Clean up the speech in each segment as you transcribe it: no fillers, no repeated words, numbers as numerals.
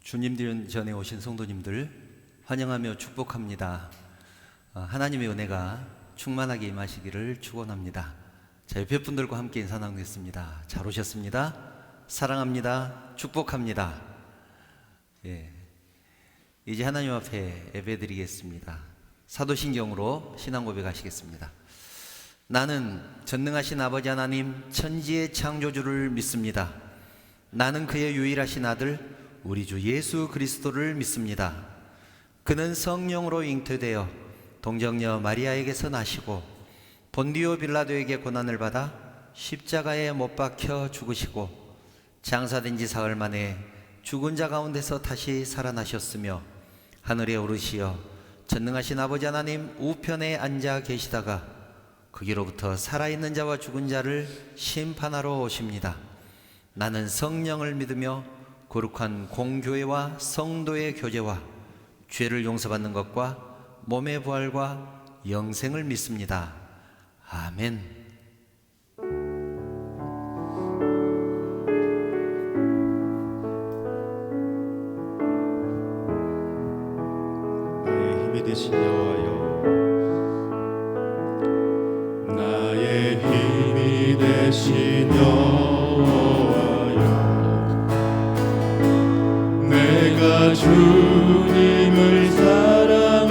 주님 전에 오신 성도님들 환영하며 축복합니다. 하나님의 은혜가 충만하게 임하시기를 축원합니다. 자, 옆에 분들과 함께 인사 나누겠습니다. 잘 오셨습니다. 사랑합니다. 축복합니다. 이제 하나님 앞에 예배드리겠습니다. 사도신경으로 신앙 고백하시겠습니다. 나는 전능하신 아버지 하나님 천지의 창조주를 믿습니다. 나는 그의 유일하신 아들 우리 주 예수 그리스도를 믿습니다. 그는 성령으로 잉태되어 동정녀 마리아에게서 나시고 본디오 빌라도에게 고난을 받아 십자가에 못 박혀 죽으시고 장사된 지 사흘 만에 죽은 자 가운데서 다시 살아나셨으며 하늘에 오르시어 전능하신 아버지 하나님 우편에 앉아 계시다가 거기로부터 살아있는 자와 죽은 자를 심판하러 오십니다. 나는 성령을 믿으며 거룩한 공교회와 성도의 교제와 죄를 용서받는 것과 몸의 부활과 영생을 믿습니다. 아멘. 나의 힘이 되신 여호와여, 나의 힘이 되신 여호와여, 내가 주님을 사랑합니다.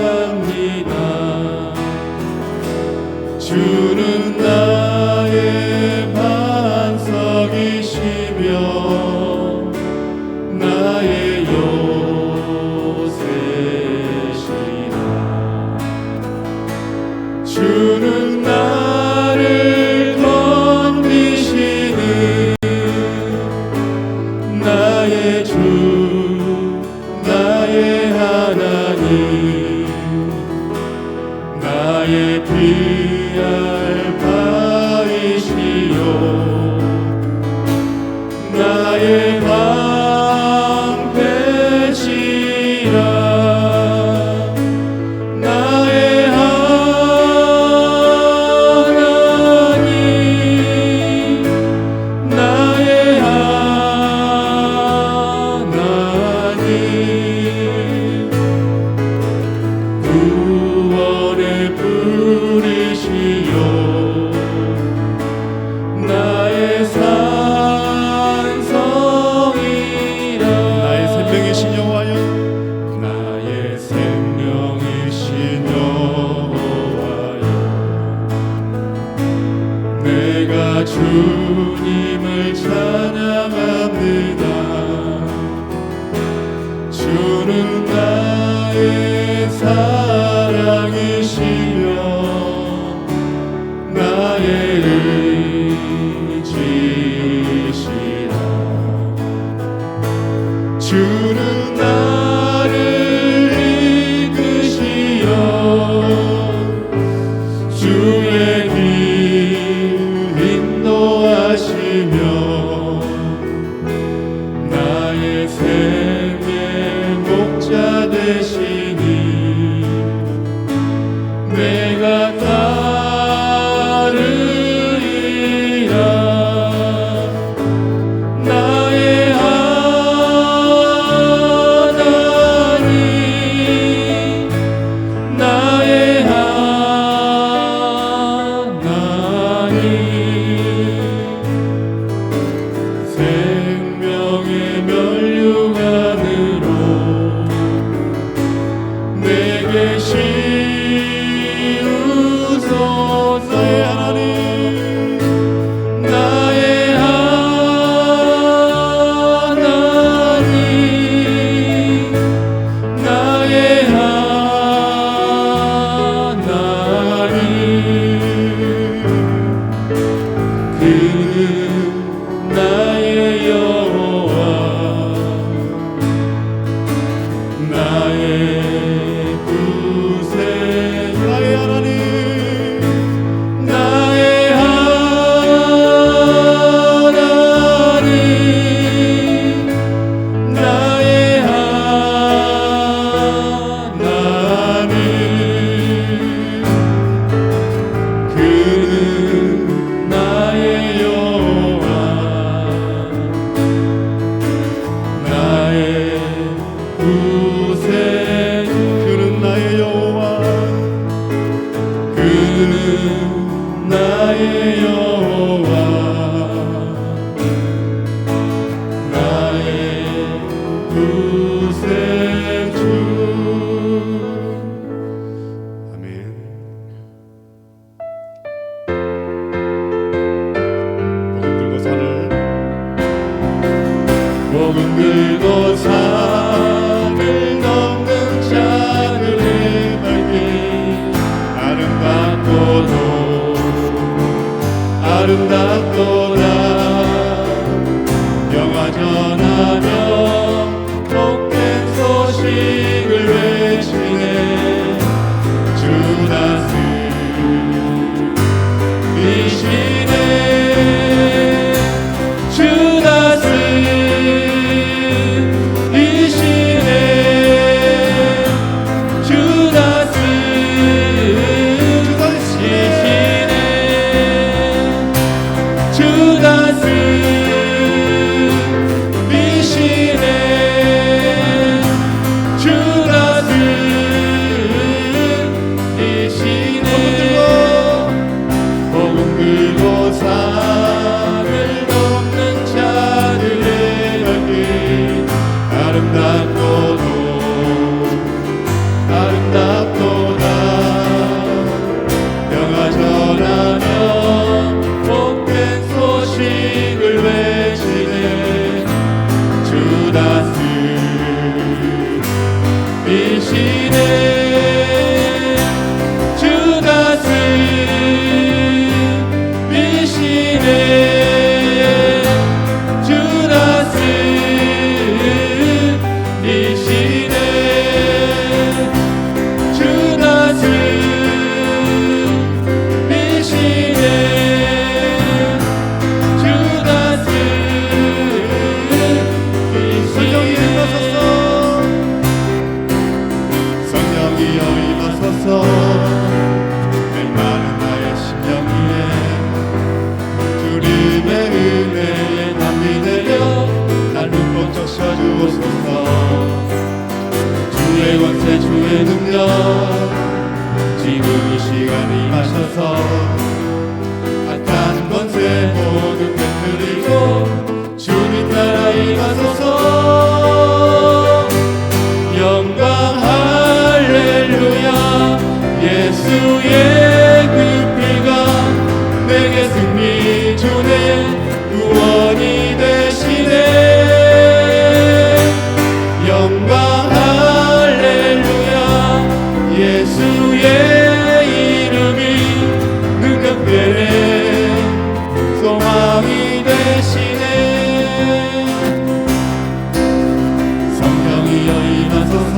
주는 나의 반석이시며 나의 요새시라. 주는 나를 건지시는 나의 주, 나의 하나님, 나의 피할 바이시요, 나의 방패시라. 나의 하나님, 나의 하나님, 구원의 불이시요, 나의 산성이라. 나의 생명이신 여호와여, 나의 생명이신 여호와여, 내가 주님을 찬양합니다. 주는 나의 사랑이시며 나의 의지시라. 주는 나를 이끄시어 주의 길 인도하시며 나의 생의 목자 되시니 내가 따르리라. 나의 하나님, 나의 하나님, 생명의 면류관으로 내게 씌우소서. 나의 하나님, 나의 하나님, 나의 하나님, 그는 나의 여호와 복음 들고 산을 넘는 자들의 발길 아름답도다 영화 전하며 복된 소식을 외치네 주 다스리시네 주 다스리시네 주 다스리시네 주 다스리시네 주 다스리시네 복음 들고 산을 넘는 자들의 발길 아름답도다 영화 전하며 복된 소식을 외치네 주 다스리시네 주 다스리시네 주 다스리시네 주 다스리시네 주 다스리시네 성령이여 임하소서 메마른 나의 심령 위에 주님의 은혜에 담비 내려 날 눈뽕 적셔주옵소서 주의 권세 주의 능력 지금 이 시간 임하셔서 악한 권세 모두 깨뜨리고 주님 나라 임하소서 영광 할렐루야 예수의 그 피가 내게 승리 주네 구원이 되시네 영광 할렐루야 예수의 이름이 능력되네 소망이 되시네 성령이여 임하소서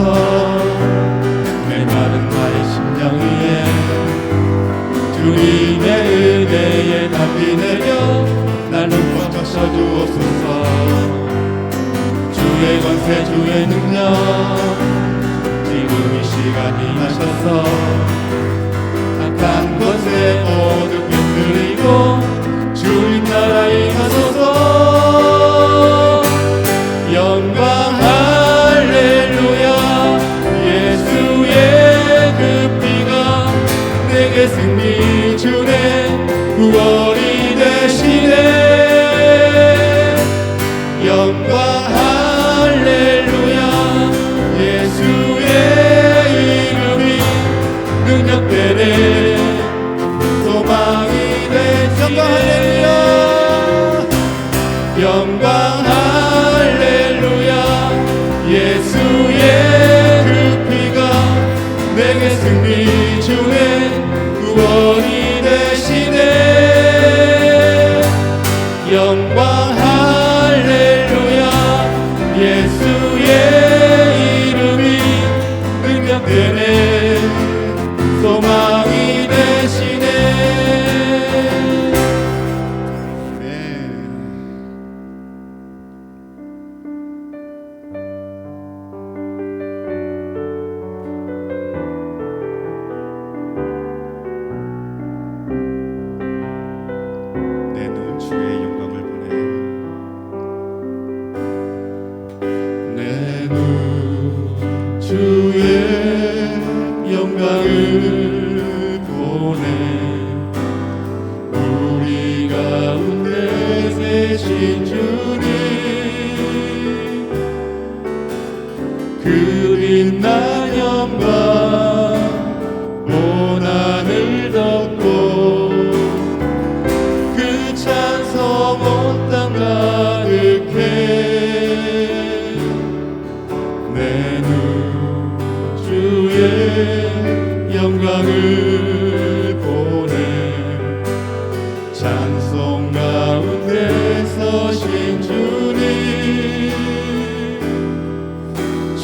메마른 나의 심령 위에 주님의 은혜에 담비 내려 날 눈뽕 적셔주옵소서 주의 권세 주의 능력 지금 이 시간 임하셔서 악한 권세 모두 깨뜨리고 주님 나라 임하소서 영광 할렐루야 예수의 그 피가 내게 승리 주네 구원이 되시네 영광 할렐루야 예수의 이름이 능력되네 소망이 되시네 영광 할렐루야 예수의 그 피가 내게 승리 주네 구원이 되시네 영광 할렐루야 예수의 이름이 능력되네 소망이 되시네 내 눈 주의 영광을 보네 내 눈 주의 영광을 보네 우리 가운데 계신 주님 그 빛난 영광 온 하늘 덮고 그 찬송 온 땅 가득해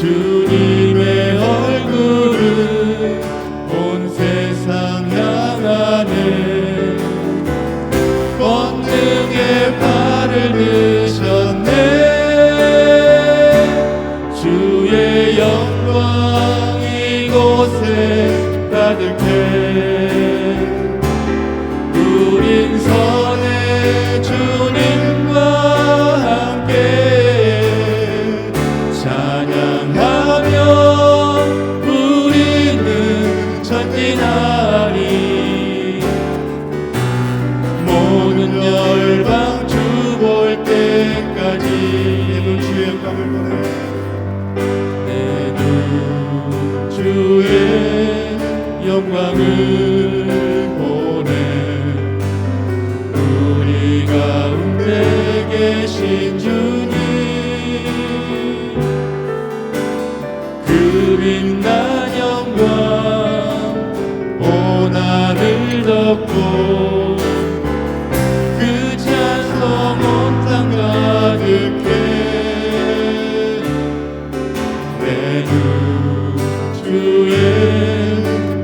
주님의 얼굴을 온 세상 향하네. 권능의 발을 드셨네. 주의 영광 이곳에 가득해. 우린 선의 주님과 함께 찬양하며 우리는 전진하리. 모든 열방 주 볼 때까지 내 눈 주의 영광을 보내. 내 눈 주의 영광을 보내. 우리 가운데 계신 주님 그 빛난 영광 온 하늘 덮고 그 찬송 온 땅 가득해. 내 눈 주의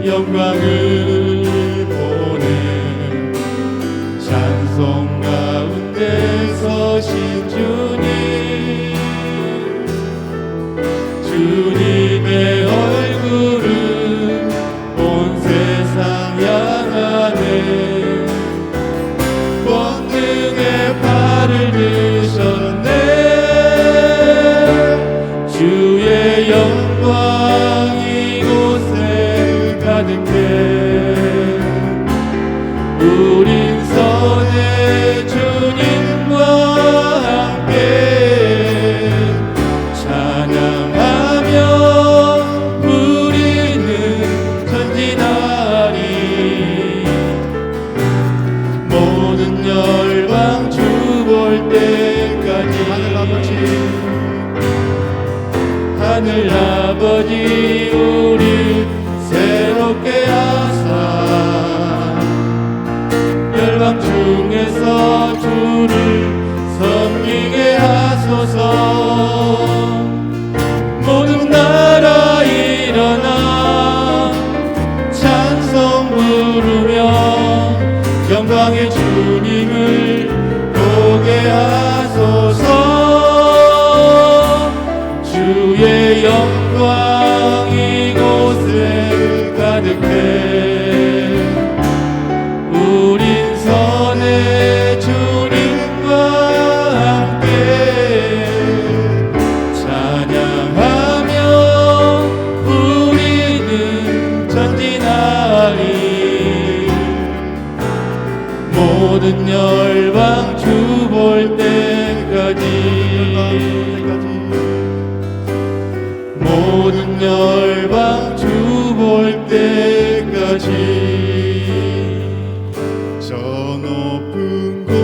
영광을 보내. 찬송 가운데 서신 주님 주님의 얼굴을 온 세상 향하네. 권능의 발을 드셨네. 주의 영광 이곳에 가득해. 우린 선의 주님과 함께 찬양하며 우리는 전진하리. 모든 열방 주 볼 때까지 하늘 아버지 우리 새롭게 하사 열방 중에서 주를 섬기게 하소서. 모든 나라 일어나 찬송 부르며 영광의 주님을 보게 하소서. 주의 영광 이곳에 가득해. 우린 선의 주님과 함께 찬양하며 우리는 전진하리. 모든 열방 주 볼 때까지 모든 열방 주 볼 때까지 저 높은 곳을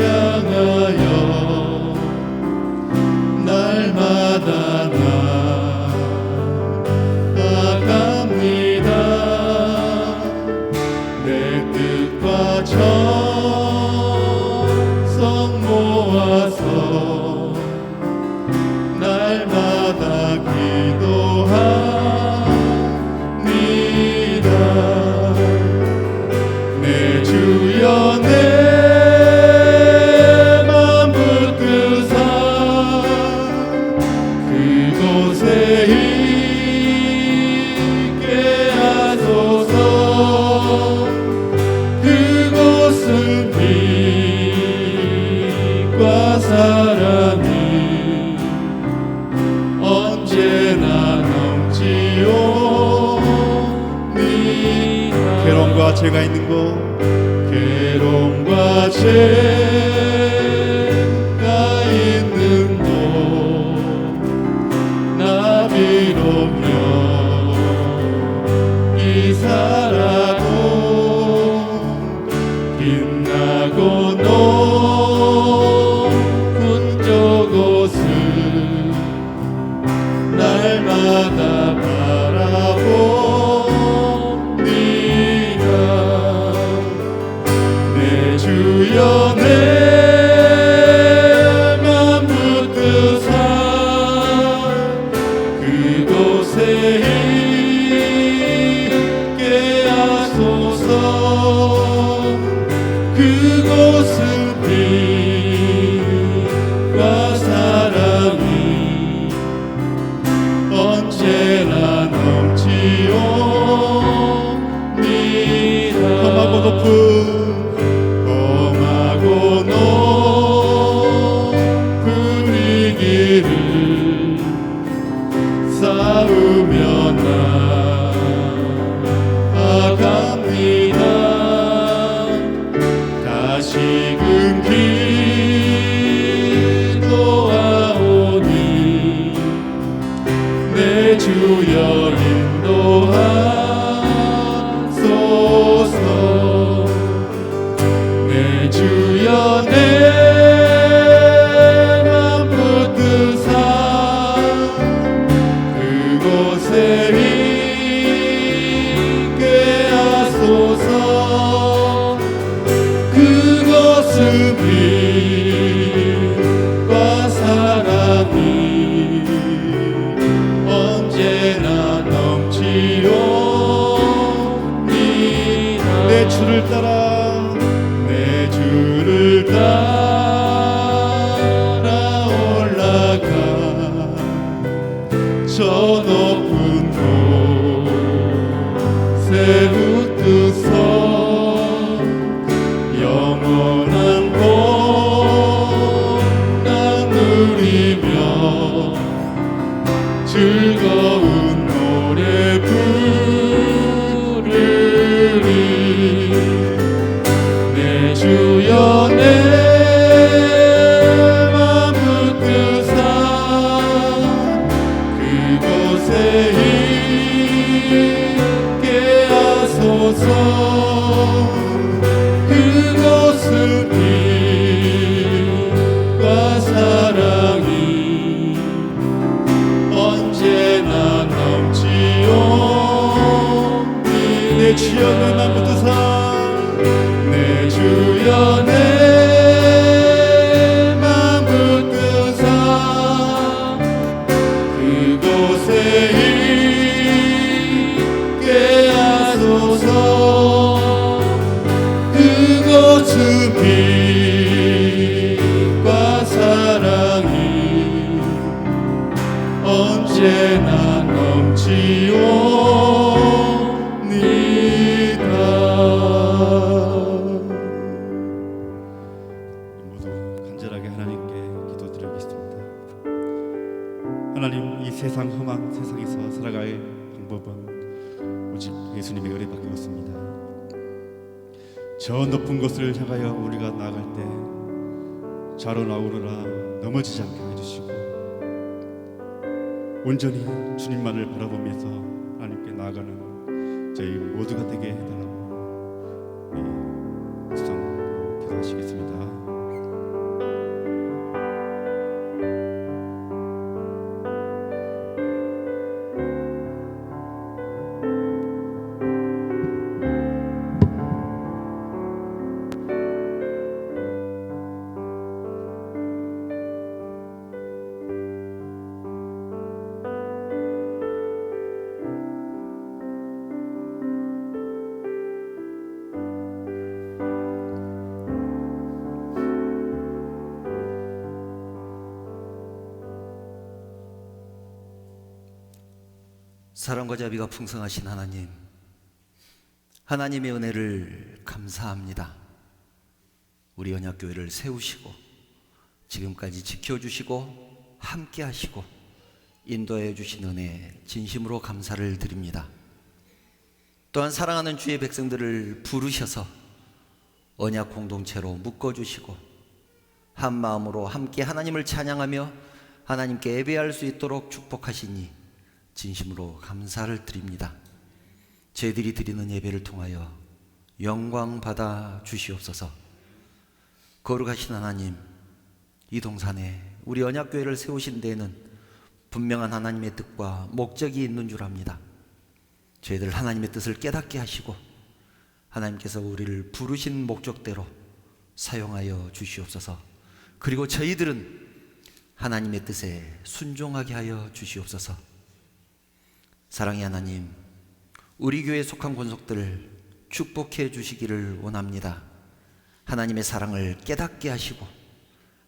향하여 날마다 나아갑니다. 내 뜻과 정성 모아서 날마다 기도합니다. 내 주여 내 맘 붙드사 그곳에 있게 하소서. 그곳은 빛과 사랑이 언제나 넘치옵니다. 괴로움과 죄가 있는 곳 괴로움과 죄가 있는 곳 나비로며 이사라고 빛나고 높은 저곳을 날마다 바라봅니다. 내 주여 내 사랑이 언제나 넘치오. 내 주여 내 맘 붙드사 내 주여 내 맘 붙드사 그곳에 있게 하소서. 그곳은 빛과 사랑이 언제나 넘치옵니다. 모두 간절하게 하나님께 기도드리겠습니다. 하나님, 이 세상 험한 세상에서 살아갈 방법은 오직 예수님의 은혜밖에 없습니다. 저 높은 곳을 향하여 우리가 나아갈 때 좌로 나오르라 넘어지지 않게 해주시고 온전히 주님만을 바라보면서 하나님께 나아가는 저희 모두가 되게 해달라고 우리 묵상으로 기도하시겠습니다. 사랑과 자비가 풍성하신 하나님, 하나님의 은혜를 감사합니다. 우리 언약교회를 세우시고 지금까지 지켜주시고 함께하시고 인도하여 주신 은혜 진심으로 감사를 드립니다. 또한 사랑하는 주의 백성들을 부르셔서 언약 공동체로 묶어주시고 한 마음으로 함께 하나님을 찬양하며 하나님께 예배할 수 있도록 축복하시니 진심으로 감사를 드립니다. 저희들이 드리는 예배를 통하여 영광 받아 주시옵소서. 거룩하신 하나님, 이 동산에 우리 언약교회를 세우신 데에는 분명한 하나님의 뜻과 목적이 있는 줄 압니다. 저희들 하나님의 뜻을 깨닫게 하시고 하나님께서 우리를 부르신 목적대로 사용하여 주시옵소서. 그리고 저희들은 하나님의 뜻에 순종하게 하여 주시옵소서. 사랑의 하나님, 우리 교회에 속한 권속들을 축복해 주시기를 원합니다. 하나님의 사랑을 깨닫게 하시고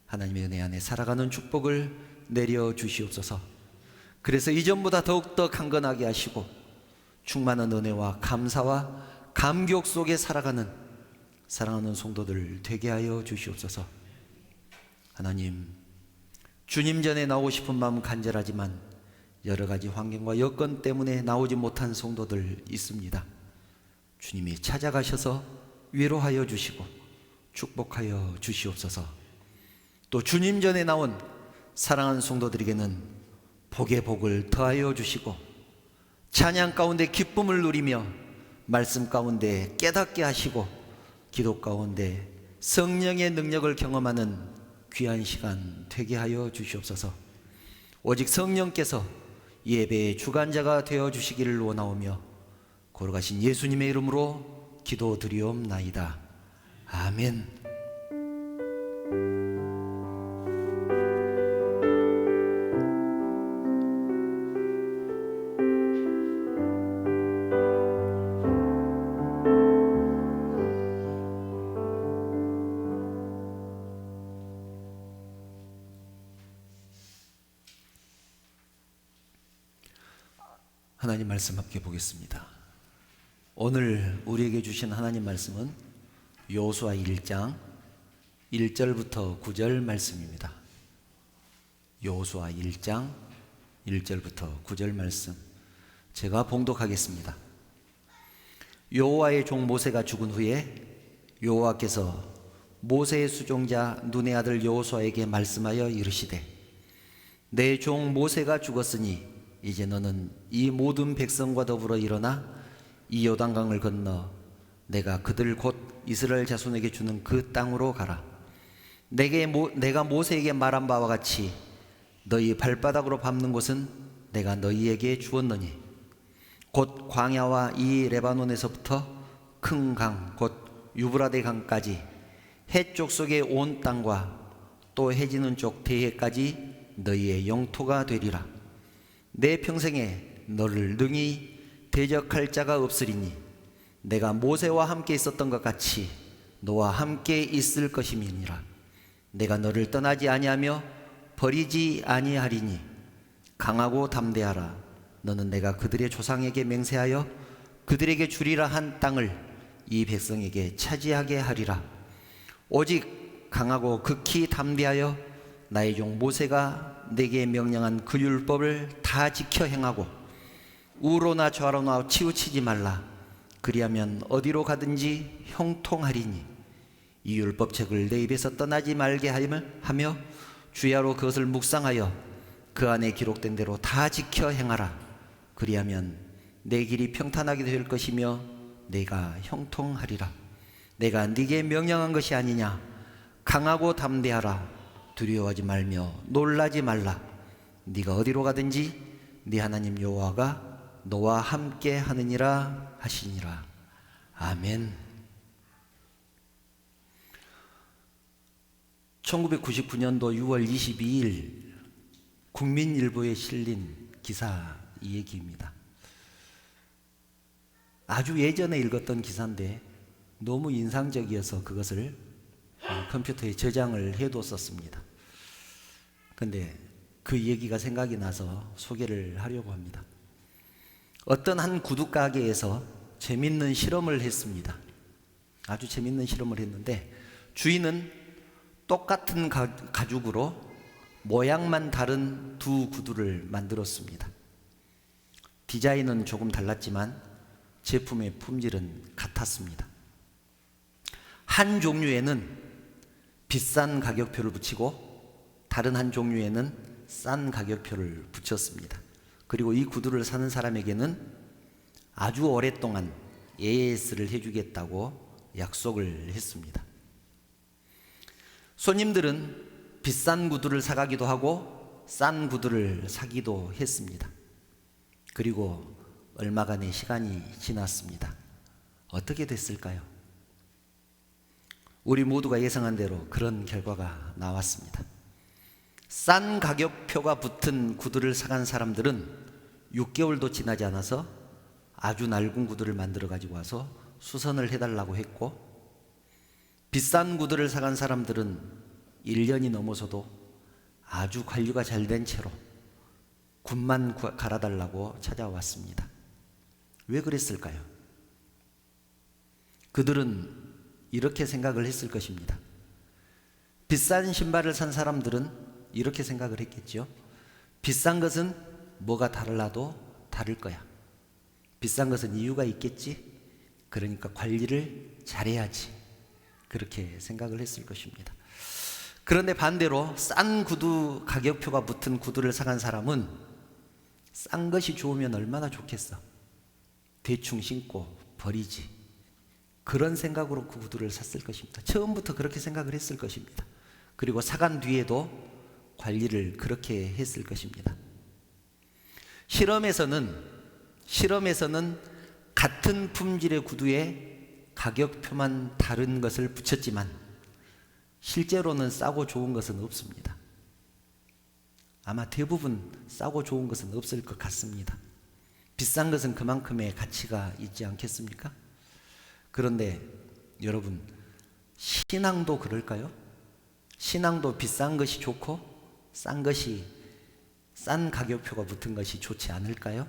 하나님의 은혜 안에 살아가는 축복을 내려 주시옵소서. 그래서 이전보다 더욱더 강건하게 하시고 충만한 은혜와 감사와 감격 속에 살아가는 사랑하는 성도들 되게 하여 주시옵소서. 하나님, 주님 전에 나오고 싶은 마음 간절하지만 여러 가지 환경과 여건 때문에 나오지 못한 성도들 있습니다. 주님이 찾아가셔서 위로하여 주시고 축복하여 주시옵소서. 또 주님 전에 나온 사랑하는 성도들에게는 복의 복을 더하여 주시고 찬양 가운데 기쁨을 누리며 말씀 가운데 깨닫게 하시고 기도 가운데 성령의 능력을 경험하는 귀한 시간 되게 하여 주시옵소서. 오직 성령께서 예배의 주관자가 되어 주시기를 원하오며 거룩하신 예수님의 이름으로 기도드리옵나이다. 아멘. 하나님 말씀 함께 보겠습니다. 오늘 우리에게 주신 하나님 말씀은 여호수아 1장 1절부터 9절 말씀입니다. 여호수아 1장 1절부터 9절 말씀 제가 봉독하겠습니다. 여호와의 종 모세가 죽은 후에 여호와께서 모세의 수종자 눈의 아들 여호수아에게 말씀하여 이르시되 내 종 모세가 죽었으니 이제 너는 이 모든 백성과 더불어 일어나 이 요단강을 건너 내가 그들 곧 이스라엘 자손에게 주는 그 땅으로 가라. 내가 모세에게 말한 바와 같이 너희 발바닥으로 밟는 곳은 내가 너희에게 주었느니 곧 광야와 이 레바논에서부터 큰 강 곧 유브라데 강까지 해쪽 속의 온 땅과 또 해지는 쪽 대해까지 너희의 영토가 되리라. 내 평생에 너를 능히 대적할 자가 없으리니 내가 모세와 함께 있었던 것 같이 너와 함께 있을 것임이니라. 내가 너를 떠나지 아니하며 버리지 아니하리니 강하고 담대하라. 너는 내가 그들의 조상에게 맹세하여 그들에게 주리라 한 땅을 이 백성에게 차지하게 하리라. 오직 강하고 극히 담대하여 나의 종 모세가 내게 명령한 그 율법을 다 지켜 행하고 우로나 좌로나 치우치지 말라. 그리하면 어디로 가든지 형통하리니 이 율법책을 내 입에서 떠나지 말게 하며 주야로 그것을 묵상하여 그 안에 기록된 대로 다 지켜 행하라. 그리하면 내 길이 평탄하게 될 것이며 내가 형통하리라. 내가 네게 명령한 것이 아니냐. 강하고 담대하라. 두려워하지 말며 놀라지 말라. 네가 어디로 가든지 네 하나님 여호와가 너와 함께 하느니라 하시니라. 아멘. 1999년도 6월 22일 국민일보에 실린 기사 이 얘기입니다. 아주 예전에 읽었던 기사인데 너무 인상적이어서 그것을 컴퓨터에 저장을 해뒀었습니다. 근데 그 얘기가 생각이 나서 소개를 하려고 합니다. 어떤 한 구두 가게에서 재밌는 실험을 했습니다. 아주 재밌는 실험을 했는데 주인은 똑같은 가죽으로 모양만 다른 두 구두를 만들었습니다. 디자인은 조금 달랐지만 제품의 품질은 같았습니다. 한 종류에는 비싼 가격표를 붙이고 다른 한 종류에는 싼 가격표를 붙였습니다. 그리고 이 구두를 사는 사람에게는 아주 오랫동안 AS를 해주겠다고 약속을 했습니다. 손님들은 비싼 구두를 사가기도 하고 싼 구두를 사기도 했습니다. 그리고 얼마간의 시간이 지났습니다. 어떻게 됐을까요? 우리 모두가 예상한 대로 그런 결과가 나왔습니다. 싼 가격표가 붙은 구두를 사간 사람들은 6개월도 지나지 않아서 아주 낡은 구두를 만들어 가지고 와서 수선을 해달라고 했고, 비싼 구두를 사간 사람들은 1년이 넘어서도 아주 관리가 잘 된 채로 굿만 갈아달라고 찾아왔습니다. 왜 그랬을까요? 그들은 이렇게 생각을 했을 것입니다. 비싼 신발을 산 사람들은 이렇게 생각을 했겠죠. 비싼 것은 뭐가 달라도 다를 거야. 비싼 것은 이유가 있겠지. 그러니까 관리를 잘해야지. 그렇게 생각을 했을 것입니다. 그런데 반대로 싼 구두 가격표가 붙은 구두를 사간 사람은 싼 것이 좋으면 얼마나 좋겠어. 대충 신고 버리지. 그런 생각으로 그 구두를 샀을 것입니다. 처음부터 그렇게 생각을 했을 것입니다. 그리고 사간 뒤에도 관리를 그렇게 했을 것입니다. 실험에서는 같은 품질의 구두에 가격표만 다른 것을 붙였지만 실제로는 싸고 좋은 것은 없습니다. 아마 대부분 싸고 좋은 것은 없을 것 같습니다. 비싼 것은 그만큼의 가치가 있지 않겠습니까? 그런데 여러분, 신앙도 그럴까요? 신앙도 비싼 것이 좋고 싼 가격표가 붙은 것이 좋지 않을까요?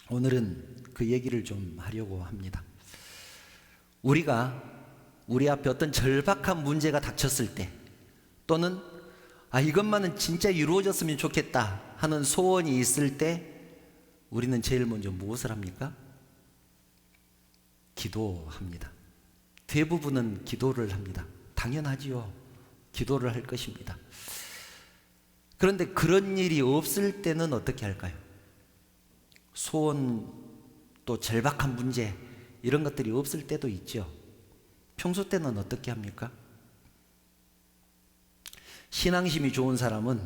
오늘은 그 얘기를 좀 하려고 합니다. 우리가 우리 앞에 어떤 절박한 문제가 닥쳤을 때, 또는 이것만은 진짜 이루어졌으면 좋겠다 하는 소원이 있을 때 우리는 제일 먼저 무엇을 합니까? 기도합니다. 대부분은 기도를 합니다. 당연하지요. 기도를 할 것입니다. 그런데 그런 일이 없을 때는 어떻게 할까요? 소원, 또 절박한 문제, 이런 것들이 없을 때도 있죠. 평소 때는 어떻게 합니까? 신앙심이 좋은 사람은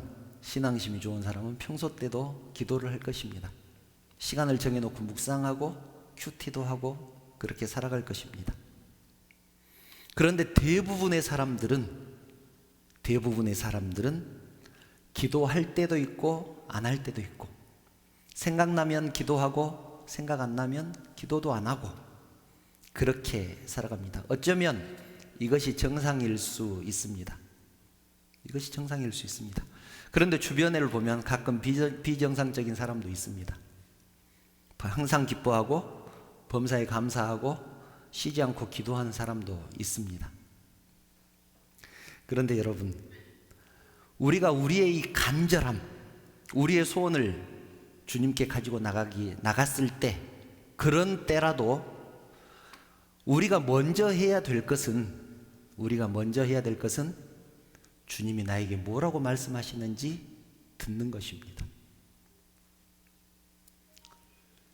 평소 때도 기도를 할 것입니다. 시간을 정해놓고 묵상하고 큐티도 하고 그렇게 살아갈 것입니다. 그런데 대부분의 사람들은 기도할 때도 있고 안 할 때도 있고, 생각나면 기도하고 생각 안 나면 기도도 안 하고, 그렇게 살아갑니다. 어쩌면 이것이 정상일 수 있습니다. 그런데 주변을 보면 가끔 비정상적인 사람도 있습니다. 항상 기뻐하고 범사에 감사하고 쉬지 않고 기도하는 사람도 있습니다. 그런데 여러분, 우리가 우리의 이 간절함, 우리의 소원을 주님께 가지고 나갔을 때, 그런 때라도 우리가 먼저 해야 될 것은 주님이 나에게 뭐라고 말씀하시는지 듣는 것입니다.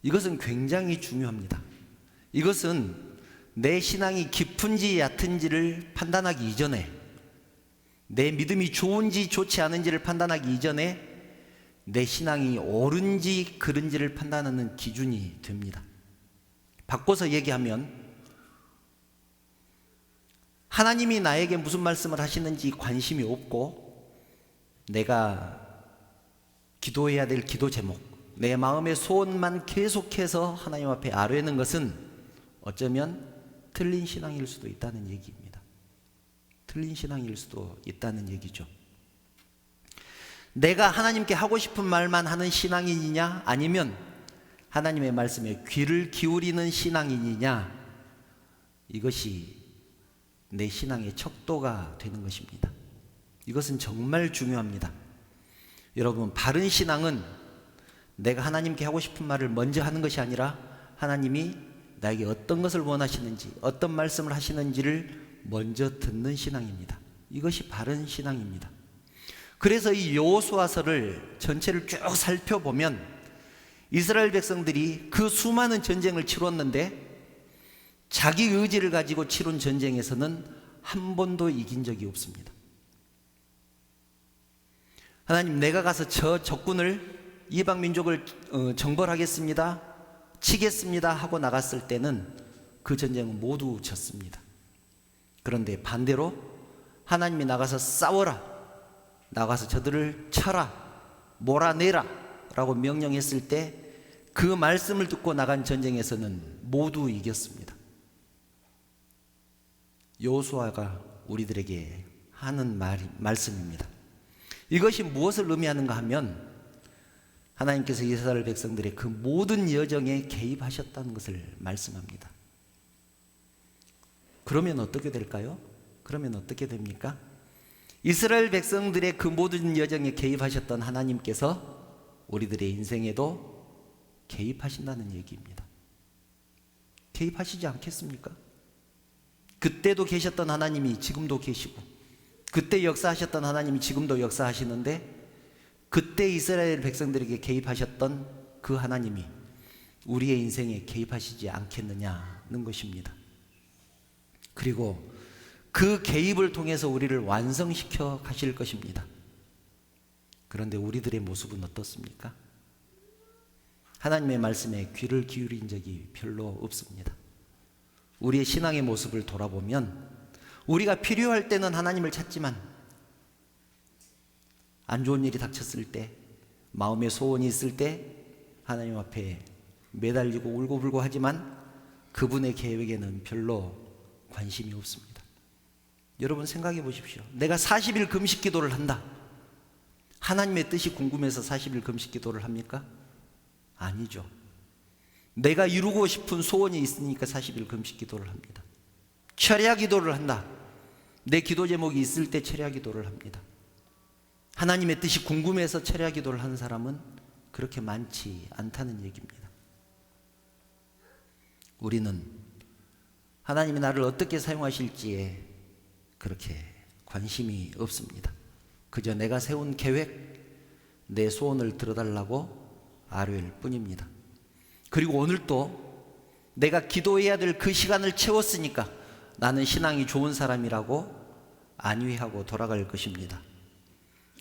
이것은 굉장히 중요합니다. 이것은 내 신앙이 깊은지 얕은지를 판단하기 이전에, 내 믿음이 좋은지 좋지 않은지를 판단하기 이전에 내 신앙이 옳은지 그른지를 판단하는 기준이 됩니다. 바꿔서 얘기하면, 하나님이 나에게 무슨 말씀을 하시는지 관심이 없고 내가 기도해야 될 기도 제목, 내 마음의 소원만 계속해서 하나님 앞에 아뢰는 것은 어쩌면 틀린 신앙일 수도 있다는 얘기입니다. 틀린 신앙일 수도 있다는 얘기죠. 내가 하나님께 하고 싶은 말만 하는 신앙인이냐, 아니면 하나님의 말씀에 귀를 기울이는 신앙인이냐, 이것이 내 신앙의 척도가 되는 것입니다. 이것은 정말 중요합니다. 여러분, 바른 신앙은 내가 하나님께 하고 싶은 말을 먼저 하는 것이 아니라 하나님이 나에게 어떤 것을 원하시는지, 어떤 말씀을 하시는지를 먼저 듣는 신앙입니다. 이것이 바른 신앙입니다. 그래서 이 여호수아서를 전체를 쭉 살펴보면 이스라엘 백성들이 그 수많은 전쟁을 치렀는데 자기 의지를 가지고 치룬 전쟁에서는 한 번도 이긴 적이 없습니다. 하나님, 내가 가서 저 적군을, 이방 민족을 정벌하겠습니다, 치겠습니다 하고 나갔을 때는 그 전쟁은 모두 졌습니다. 그런데 반대로 하나님이 나가서 싸워라, 나가서 저들을 쳐라, 몰아내라 라고 명령했을 때 그 말씀을 듣고 나간 전쟁에서는 모두 이겼습니다. 여호수아가 우리들에게 하는 말씀입니다. 이것이 무엇을 의미하는가 하면, 하나님께서 이스라엘 백성들의 그 모든 여정에 개입하셨다는 것을 말씀합니다. 그러면 어떻게 될까요? 그러면 어떻게 됩니까? 이스라엘 백성들의 그 모든 여정에 개입하셨던 하나님께서 우리들의 인생에도 개입하신다는 얘기입니다. 개입하시지 않겠습니까? 그때도 계셨던 하나님이 지금도 계시고, 그때 역사하셨던 하나님이 지금도 역사하시는데, 그때 이스라엘 백성들에게 개입하셨던 그 하나님이 우리의 인생에 개입하시지 않겠느냐는 것입니다. 그리고 그 개입을 통해서 우리를 완성시켜 가실 것입니다. 그런데 우리들의 모습은 어떻습니까? 하나님의 말씀에 귀를 기울인 적이 별로 없습니다. 우리의 신앙의 모습을 돌아보면 우리가 필요할 때는 하나님을 찾지만 안 좋은 일이 닥쳤을 때, 마음의 소원이 있을 때 하나님 앞에 매달리고 울고불고 하지만 그분의 계획에는 별로 관심이 없습니다. 여러분, 생각해 보십시오. 내가 40일 금식 기도를 한다. 하나님의 뜻이 궁금해서 40일 금식 기도를 합니까? 아니죠. 내가 이루고 싶은 소원이 있으니까 40일 금식 기도를 합니다. 철야 기도를 한다. 내 기도 제목이 있을 때 철야 기도를 합니다. 하나님의 뜻이 궁금해서 철야 기도를 하는 사람은 그렇게 많지 않다는 얘기입니다. 우리는 하나님이 나를 어떻게 사용하실지에 그렇게 관심이 없습니다. 그저 내가 세운 계획, 내 소원을 들어달라고 아뢰일 뿐입니다. 그리고 오늘도 내가 기도해야 될 그 시간을 채웠으니까 나는 신앙이 좋은 사람이라고 안위하고 돌아갈 것입니다.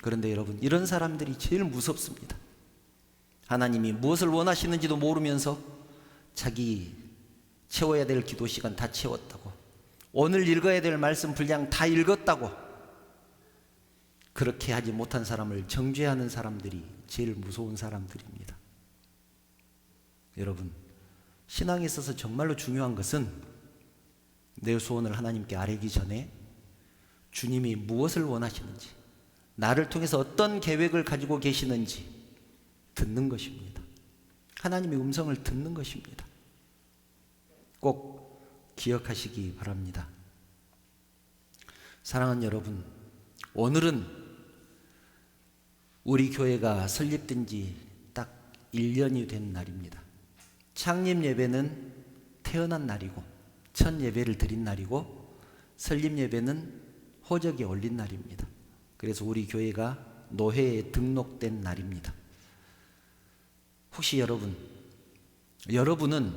그런데 여러분, 이런 사람들이 제일 무섭습니다. 하나님이 무엇을 원하시는지도 모르면서 자기 채워야 될 기도 시간 다 채웠다고, 오늘 읽어야 될 말씀 분량 다 읽었다고, 그렇게 하지 못한 사람을 정죄하는 사람들이 제일 무서운 사람들입니다. 여러분, 신앙에 있어서 정말로 중요한 것은 내 소원을 하나님께 아뢰기 전에 주님이 무엇을 원하시는지, 나를 통해서 어떤 계획을 가지고 계시는지 듣는 것입니다. 하나님의 음성을 듣는 것입니다. 꼭 기억하시기 바랍니다. 사랑하는 여러분, 오늘은 우리 교회가 설립된 지 딱 1년이 된 날입니다. 창립 예배는 태어난 날이고, 첫 예배를 드린 날이고, 설립 예배는 호적에 올린 날입니다. 그래서 우리 교회가 노회에 등록된 날입니다. 혹시 여러분은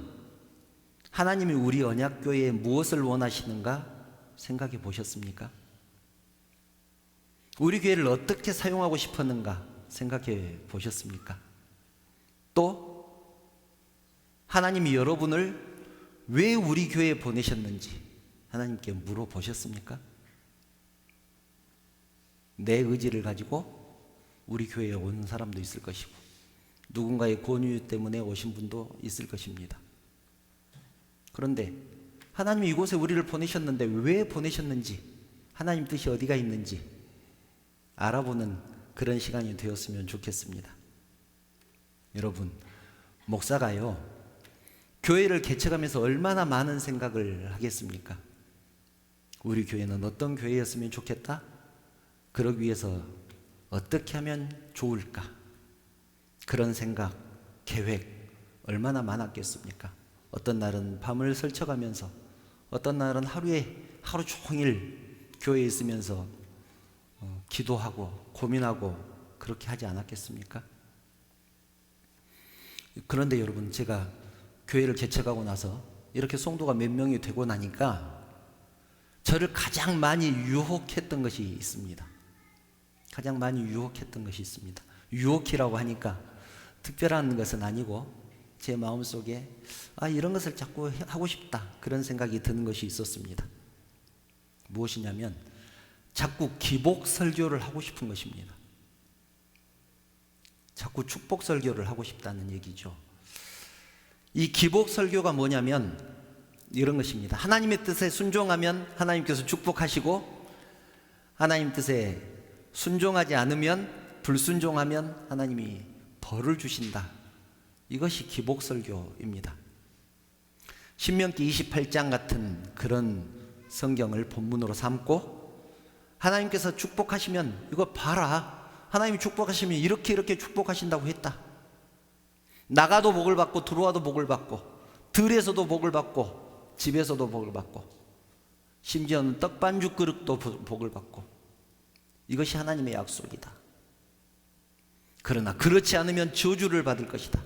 하나님이 우리 언약교회에 무엇을 원하시는가 생각해 보셨습니까? 우리 교회를 어떻게 사용하고 싶었는가 생각해 보셨습니까? 또 하나님이 여러분을 왜 우리 교회에 보내셨는지 하나님께 물어보셨습니까? 내 의지를 가지고 우리 교회에 온 사람도 있을 것이고, 누군가의 권유 때문에 오신 분도 있을 것입니다. 그런데 하나님이 이곳에 우리를 보내셨는데 왜 보내셨는지, 하나님 뜻이 어디가 있는지 알아보는 그런 시간이 되었으면 좋겠습니다. 여러분, 목사가요, 교회를 개척하면서 얼마나 많은 생각을 하겠습니까? 우리 교회는 어떤 교회였으면 좋겠다? 그러기 위해서 어떻게 하면 좋을까? 그런 생각, 계획 얼마나 많았겠습니까? 어떤 날은 밤을 설쳐가면서, 어떤 날은 하루 종일 교회에 있으면서 기도하고 고민하고 그렇게 하지 않았겠습니까? 그런데 여러분, 제가 교회를 개척하고 나서 이렇게 성도가 몇 명이 되고 나니까 저를 가장 많이 유혹했던 것이 있습니다. 가장 많이 유혹했던 것이 있습니다. 유혹이라고 하니까 특별한 것은 아니고 제 마음속에 이런 것을 자꾸 하고 싶다, 그런 생각이 드는 것이 있었습니다. 무엇이냐면 자꾸 기복 설교를 하고 싶은 것입니다. 자꾸 축복 설교를 하고 싶다는 얘기죠. 이 기복 설교가 뭐냐면 이런 것입니다. 하나님의 뜻에 순종하면 하나님께서 축복하시고, 하나님 뜻에 순종하지 않으면, 불순종하면 하나님이 벌을 주신다. 이것이 기복 설교입니다. 신명기 28장 같은 그런 성경을 본문으로 삼고, 하나님께서 축복하시면 이거 봐라, 하나님이 축복하시면 이렇게 축복하신다고 했다. 나가도 복을 받고 들어와도 복을 받고, 들에서도 복을 받고 집에서도 복을 받고, 심지어는 떡반죽 그릇도 복을 받고, 이것이 하나님의 약속이다. 그러나 그렇지 않으면 저주를 받을 것이다.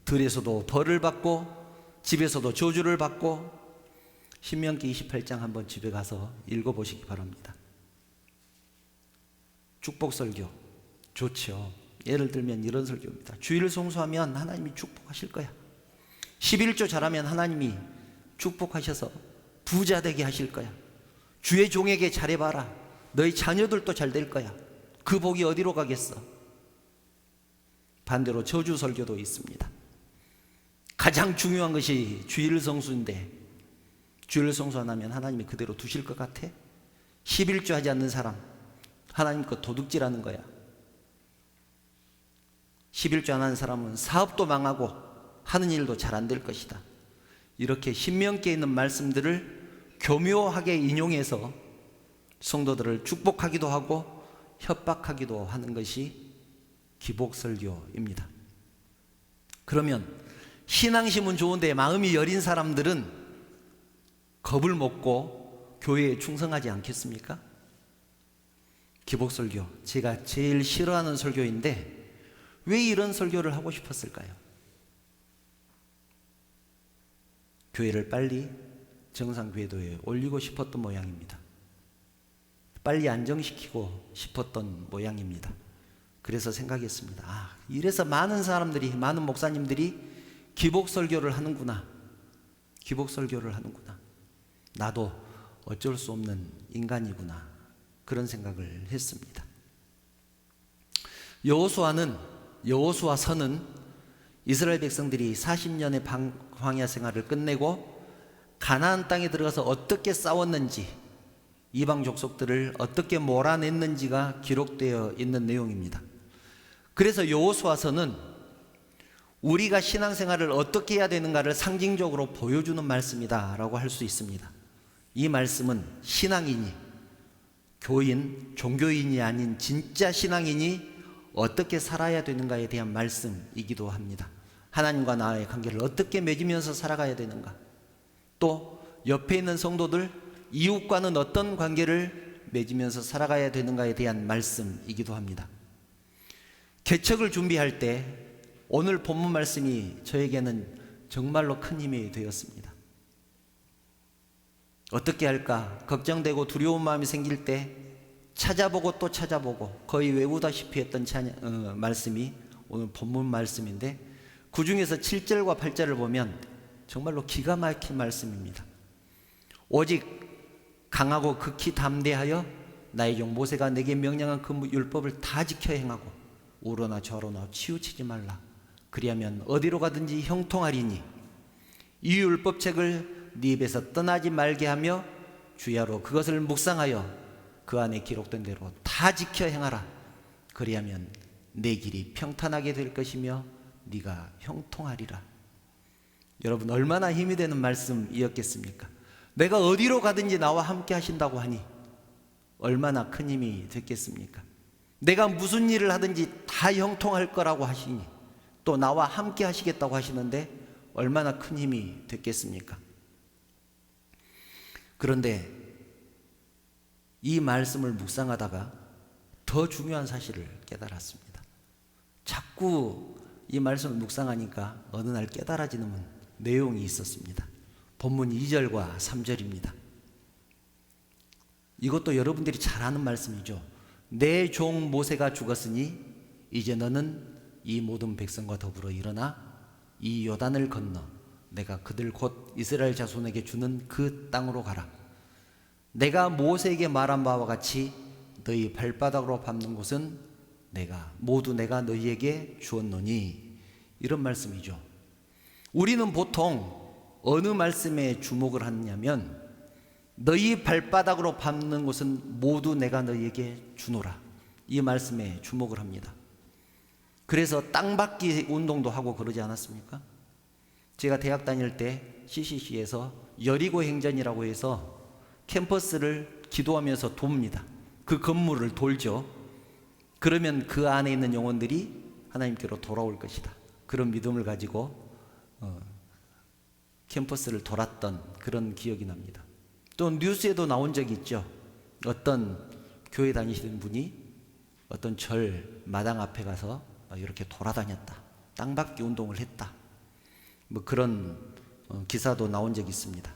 들에서도 벌을 받고 집에서도 저주를 받고. 신명기 28장 한번 집에 가서 읽어보시기 바랍니다. 축복 설교 좋죠. 예를 들면 이런 설교입니다. 주일을 송수하면 하나님이 축복하실 거야. 11조 잘하면 하나님이 축복하셔서 부자 되게 하실 거야. 주의 종에게 잘해봐라, 너희 자녀들도 잘 될 거야. 그 복이 어디로 가겠어? 반대로 저주 설교도 있습니다. 가장 중요한 것이 주일 성수인데, 주일 성수 안 하면 하나님이 그대로 두실 것 같아? 11조 하지 않는 사람 하나님 거 도둑질하는 거야. 11조 안 하는 사람은 사업도 망하고 하는 일도 잘 안 될 것이다. 이렇게 신명기에 있는 말씀들을 교묘하게 인용해서 성도들을 축복하기도 하고 협박하기도 하는 것이 기복설교입니다. 그러면 신앙심은 좋은데 마음이 여린 사람들은 겁을 먹고 교회에 충성하지 않겠습니까? 기복설교, 제가 제일 싫어하는 설교인데 왜 이런 설교를 하고 싶었을까요? 교회를 빨리 정상궤도에 올리고 싶었던 모양입니다. 빨리 안정시키고 싶었던 모양입니다. 그래서 생각했습니다. 이래서 많은 사람들이, 많은 목사님들이 기복설교를 하는구나. 기복설교를 하는구나. 나도 어쩔 수 없는 인간이구나. 그런 생각을 했습니다. 여호수아서는 이스라엘 백성들이 40년의 광야 생활을 끝내고 가나안 땅에 들어가서 어떻게 싸웠는지, 이방 족속들을 어떻게 몰아냈는지가 기록되어 있는 내용입니다. 그래서 여호수아서는 우리가 신앙생활을 어떻게 해야 되는가를 상징적으로 보여주는 말씀이다 라고 할 수 있습니다. 이 말씀은 신앙인이, 교인, 종교인이 아닌 진짜 신앙인이 어떻게 살아야 되는가에 대한 말씀이기도 합니다. 하나님과 나의 관계를 어떻게 맺으면서 살아가야 되는가, 또 옆에 있는 성도들, 이웃과는 어떤 관계를 맺으면서 살아가야 되는가에 대한 말씀이기도 합니다. 개척을 준비할 때 오늘 본문 말씀이 저에게는 정말로 큰 힘이 되었습니다. 어떻게 할까 걱정되고 두려운 마음이 생길 때 찾아보고 또 찾아보고 거의 외우다시피 했던 말씀이 오늘 본문 말씀인데, 그 중에서 7절과 8절을 보면 정말로 기가 막힌 말씀입니다. 오직 강하고 극히 담대하여 나의 종 모세가 내게 명령한 그 율법을 다 지켜 행하고 우로나 좌로나 치우치지 말라. 그리하면 어디로 가든지 형통하리니 이 율법책을 네 입에서 떠나지 말게 하며 주야로 그것을 묵상하여 그 안에 기록된 대로 다 지켜 행하라. 그리하면 내 길이 평탄하게 될 것이며 네가 형통하리라. 여러분, 얼마나 힘이 되는 말씀이었겠습니까? 내가 어디로 가든지 나와 함께 하신다고 하니 얼마나 큰 힘이 됐겠습니까? 내가 무슨 일을 하든지 다 형통할 거라고 하시니 또 나와 함께 하시겠다고 하시는데 얼마나 큰 힘이 됐겠습니까? 그런데 이 말씀을 묵상하다가 더 중요한 사실을 깨달았습니다. 자꾸 이 말씀을 묵상하니까 어느 날 깨달아지는 내용이 있었습니다. 본문 2절과 3절입니다. 이것도 여러분들이 잘 아는 말씀이죠. 내 종 모세가 죽었으니 이제 너는 이 모든 백성과 더불어 일어나 이 요단을 건너 내가 그들 곧 이스라엘 자손에게 주는 그 땅으로 가라. 내가 모세에게 말한 바와 같이 너희 발바닥으로 밟는 곳은 모두 내가 너희에게 주었노니. 이런 말씀이죠. 우리는 보통 어느 말씀에 주목을 하느냐면 너희 발바닥으로 밟는 곳은 모두 내가 너희에게 주노라, 이 말씀에 주목을 합니다. 그래서 땅받기 운동도 하고 그러지 않았습니까? 제가 대학 다닐 때 CCC에서 여리고 행전이라고 해서 캠퍼스를 기도하면서 돕니다. 그 건물을 돌죠. 그러면 그 안에 있는 영혼들이 하나님께로 돌아올 것이다, 그런 믿음을 가지고 캠퍼스를 돌았던 그런 기억이 납니다. 또 뉴스에도 나온 적이 있죠. 어떤 교회 다니시는 분이 어떤 절 마당 앞에 가서 이렇게 돌아다녔다, 땅받기 운동을 했다, 그런 기사도 나온 적이 있습니다.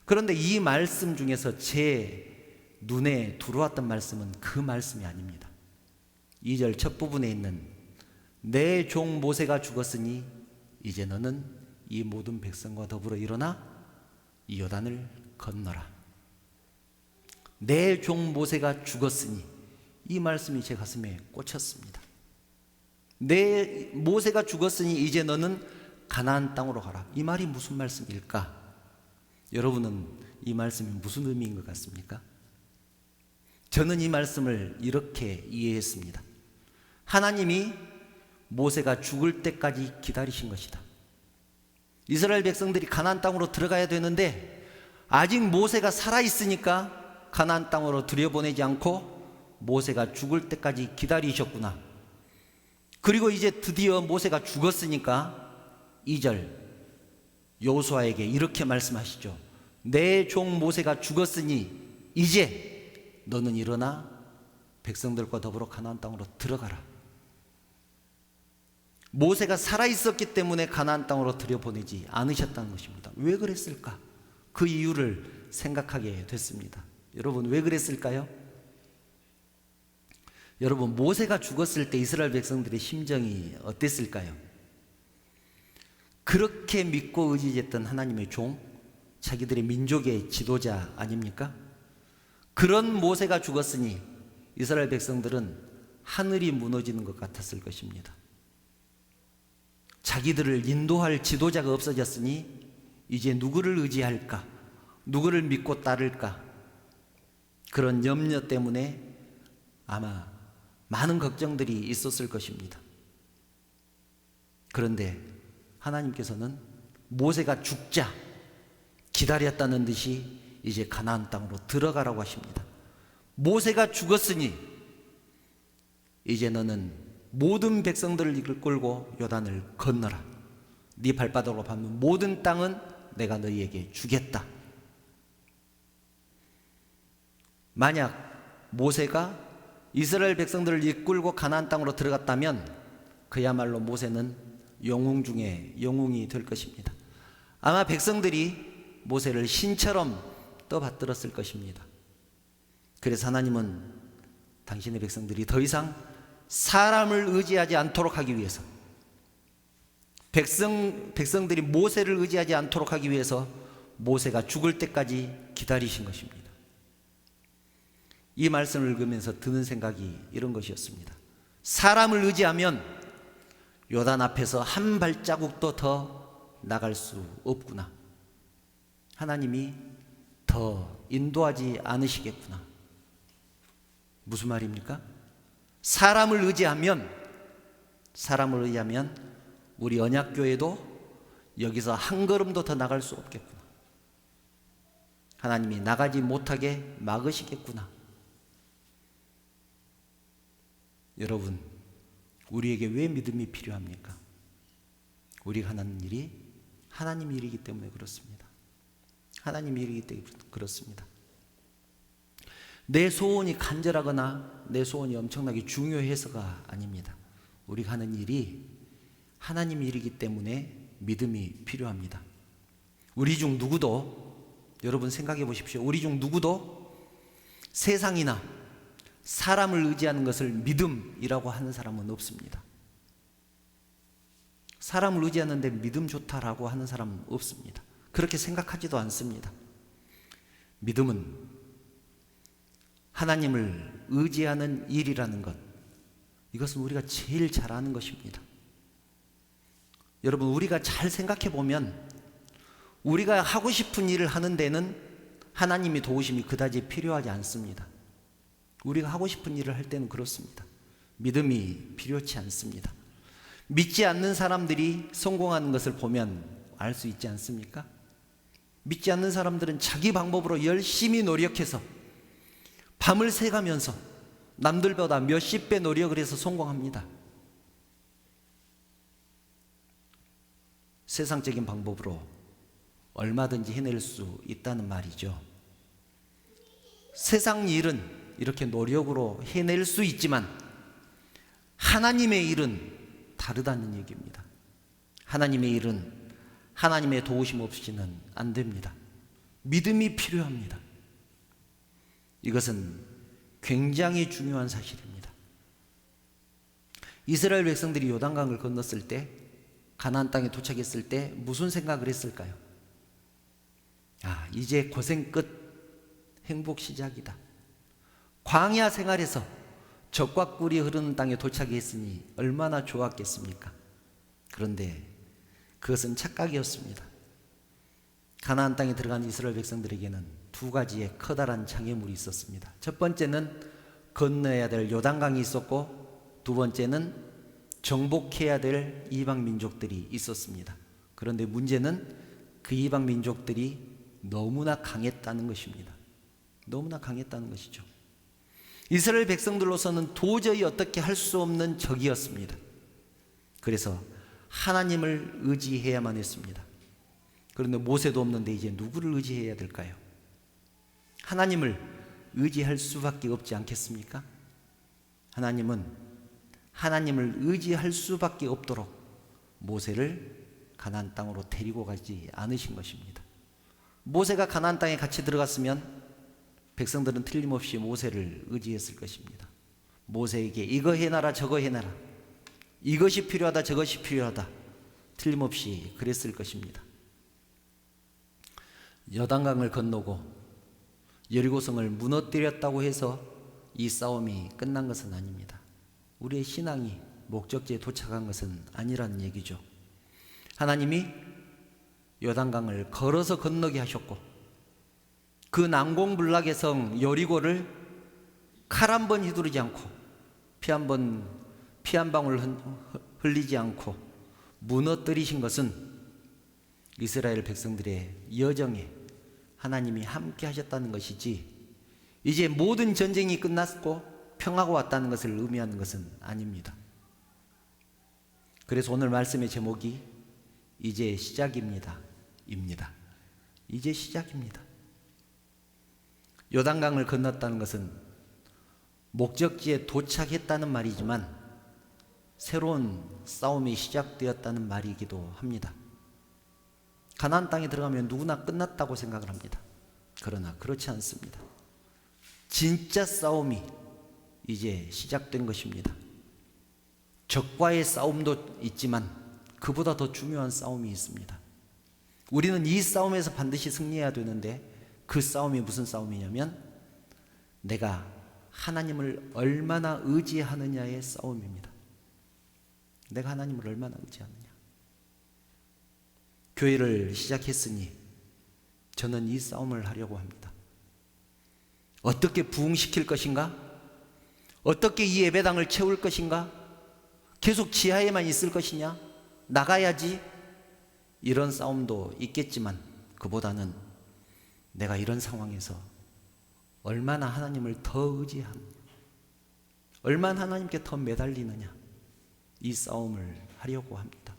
그런데 이 말씀 중에서 제 눈에 들어왔던 말씀은 그 말씀이 아닙니다. 2절 첫 부분에 있는 내 종 모세가 죽었으니 이제 너는 이 모든 백성과 더불어 일어나 이 요단을 건너라. 내 종 모세가 죽었으니, 이 말씀이 제 가슴에 꽂혔습니다. 내 모세가 죽었으니 이제 너는 가나안 땅으로 가라. 이 말이 무슨 말씀일까? 여러분은 이 말씀이 무슨 의미인 것 같습니까? 저는 이 말씀을 이렇게 이해했습니다. 하나님이 모세가 죽을 때까지 기다리신 것이다. 이스라엘 백성들이 가나안 땅으로 들어가야 되는데 아직 모세가 살아있으니까 가나안 땅으로 들여보내지 않고 모세가 죽을 때까지 기다리셨구나. 그리고 이제 드디어 모세가 죽었으니까 2절 여호수아에게 이렇게 말씀하시죠. 내 종 모세가 죽었으니 이제 너는 일어나 백성들과 더불어 가나안 땅으로 들어가라. 모세가 살아있었기 때문에 가나안 땅으로 들여보내지 않으셨다는 것입니다. 왜 그랬을까? 그 이유를 생각하게 됐습니다. 여러분 왜 그랬을까요? 여러분 모세가 죽었을 때 이스라엘 백성들의 심정이 어땠을까요? 그렇게 믿고 의지했던 하나님의 종, 자기들의 민족의 지도자 아닙니까? 그런 모세가 죽었으니 이스라엘 백성들은 하늘이 무너지는 것 같았을 것입니다. 자기들을 인도할 지도자가 없어졌으니 이제 누구를 의지할까? 누구를 믿고 따를까? 그런 염려 때문에 아마 많은 걱정들이 있었을 것입니다. 그런데 하나님께서는 모세가 죽자 기다렸다는 듯이 이제 가나안 땅으로 들어가라고 하십니다. 모세가 죽었으니 이제 너는 모든 백성들을 이끌고 요단을 건너라. 네 발바닥으로 밟는 모든 땅은 내가 너희에게 주겠다. 만약 모세가 이스라엘 백성들을 이끌고 가나안 땅으로 들어갔다면 그야말로 모세는 영웅 중에 영웅이 될 것입니다. 아마 백성들이 모세를 신처럼 떠받들었을 것입니다. 그래서 하나님은 당신의 백성들이 더 이상 사람을 의지하지 않도록 하기 위해서, 백성들이 모세를 의지하지 않도록 하기 위해서 모세가 죽을 때까지 기다리신 것입니다. 이 말씀을 읽으면서 드는 생각이 이런 것이었습니다. 사람을 의지하면 요단 앞에서 한 발자국도 더 나갈 수 없구나. 하나님이 더 인도하지 않으시겠구나. 무슨 말입니까? 사람을 의지하면 우리 언약교회도 여기서 한 걸음도 더 나갈 수 없겠구나. 하나님이 나가지 못하게 막으시겠구나. 여러분, 우리에게 왜 믿음이 필요합니까? 우리가 하는 일이 하나님 일이기 때문에 그렇습니다. 하나님 일이기 때문에 그렇습니다. 내 소원이 간절하거나 내 소원이 엄청나게 중요해서가 아닙니다. 우리가 하는 일이 하나님 일이기 때문에 믿음이 필요합니다. 우리 중 누구도, 여러분 생각해 보십시오. 우리 중 누구도 세상이나 사람을 의지하는 것을 믿음이라고 하는 사람은 없습니다. 사람을 의지하는데 믿음 좋다라고 하는 사람은 없습니다. 그렇게 생각하지도 않습니다. 믿음은 하나님을 의지하는 일이라는 것, 이것은 우리가 제일 잘 아는 것입니다. 여러분, 우리가 잘 생각해 보면 우리가 하고 싶은 일을 하는 데는 하나님의 도우심이 그다지 필요하지 않습니다. 우리가 하고 싶은 일을 할 때는 그렇습니다. 믿음이 필요치 않습니다. 믿지 않는 사람들이 성공하는 것을 보면 알 수 있지 않습니까? 믿지 않는 사람들은 자기 방법으로 열심히 노력해서 밤을 새가면서 남들보다 몇십 배 노력을 해서 성공합니다. 세상적인 방법으로 얼마든지 해낼 수 있다는 말이죠. 세상 일은 이렇게 노력으로 해낼 수 있지만 하나님의 일은 다르다는 얘기입니다. 하나님의 일은 하나님의 도우심 없이는 안 됩니다. 믿음이 필요합니다. 이것은 굉장히 중요한 사실입니다. 이스라엘 백성들이 요단강을 건넜을 때, 가나안 땅에 도착했을 때 무슨 생각을 했을까요? 이제 고생 끝, 행복 시작이다. 광야 생활에서 젖과 꿀이 흐르는 땅에 도착했으니 얼마나 좋았겠습니까? 그런데 그것은 착각이었습니다. 가나안 땅에 들어간 이스라엘 백성들에게는 두 가지의 커다란 장애물이 있었습니다. 첫 번째는 건너야 될 요단강이 있었고, 두 번째는 정복해야 될 이방 민족들이 있었습니다. 그런데 문제는 그 이방 민족들이 너무나 강했다는 것입니다. 너무나 강했다는 것이죠. 이스라엘 백성들로서는 도저히 어떻게 할 수 없는 적이었습니다. 그래서 하나님을 의지해야만 했습니다. 그런데 모세도 없는데 이제 누구를 의지해야 될까요? 하나님을 의지할 수밖에 없지 않겠습니까? 하나님은 하나님을 의지할 수밖에 없도록 모세를 가나안 땅으로 데리고 가지 않으신 것입니다. 모세가 가나안 땅에 같이 들어갔으면 백성들은 틀림없이 모세를 의지했을 것입니다. 모세에게 이거 해놔라 저거 해놔라, 이것이 필요하다 저것이 필요하다, 틀림없이 그랬을 것입니다. 여단강을 건너고 여리고성을 무너뜨렸다고 해서 이 싸움이 끝난 것은 아닙니다. 우리의 신앙이 목적지에 도착한 것은 아니라는 얘기죠. 하나님이 요단강을 걸어서 건너게 하셨고, 그 난공불락의 성 여리고를 칼 한 번 휘두르지 않고 피 한 방울 흘리지 않고 무너뜨리신 것은 이스라엘 백성들의 여정에 하나님이 함께 하셨다는 것이지, 이제 모든 전쟁이 끝났고 평화가 왔다는 것을 의미하는 것은 아닙니다. 그래서 오늘 말씀의 제목이 이제 시작입니다. 이제 시작입니다. 요단강을 건넜다는 것은 목적지에 도착했다는 말이지만 새로운 싸움이 시작되었다는 말이기도 합니다. 가나안 땅에 들어가면 누구나 끝났다고 생각을 합니다. 그러나 그렇지 않습니다. 진짜 싸움이 이제 시작된 것입니다. 적과의 싸움도 있지만 그보다 더 중요한 싸움이 있습니다. 우리는 이 싸움에서 반드시 승리해야 되는데, 그 싸움이 무슨 싸움이냐면 내가 하나님을 얼마나 의지하느냐의 싸움입니다. 내가 하나님을 얼마나 의지하느냐. 교회를 시작했으니 저는 이 싸움을 하려고 합니다. 어떻게 부흥시킬 것인가? 어떻게 이 예배당을 채울 것인가? 계속 지하에만 있을 것이냐? 나가야지. 이런 싸움도 있겠지만 그보다는 내가 이런 상황에서 얼마나 하나님을 더 의지하느냐, 얼마나 하나님께 더 매달리느냐, 이 싸움을 하려고 합니다.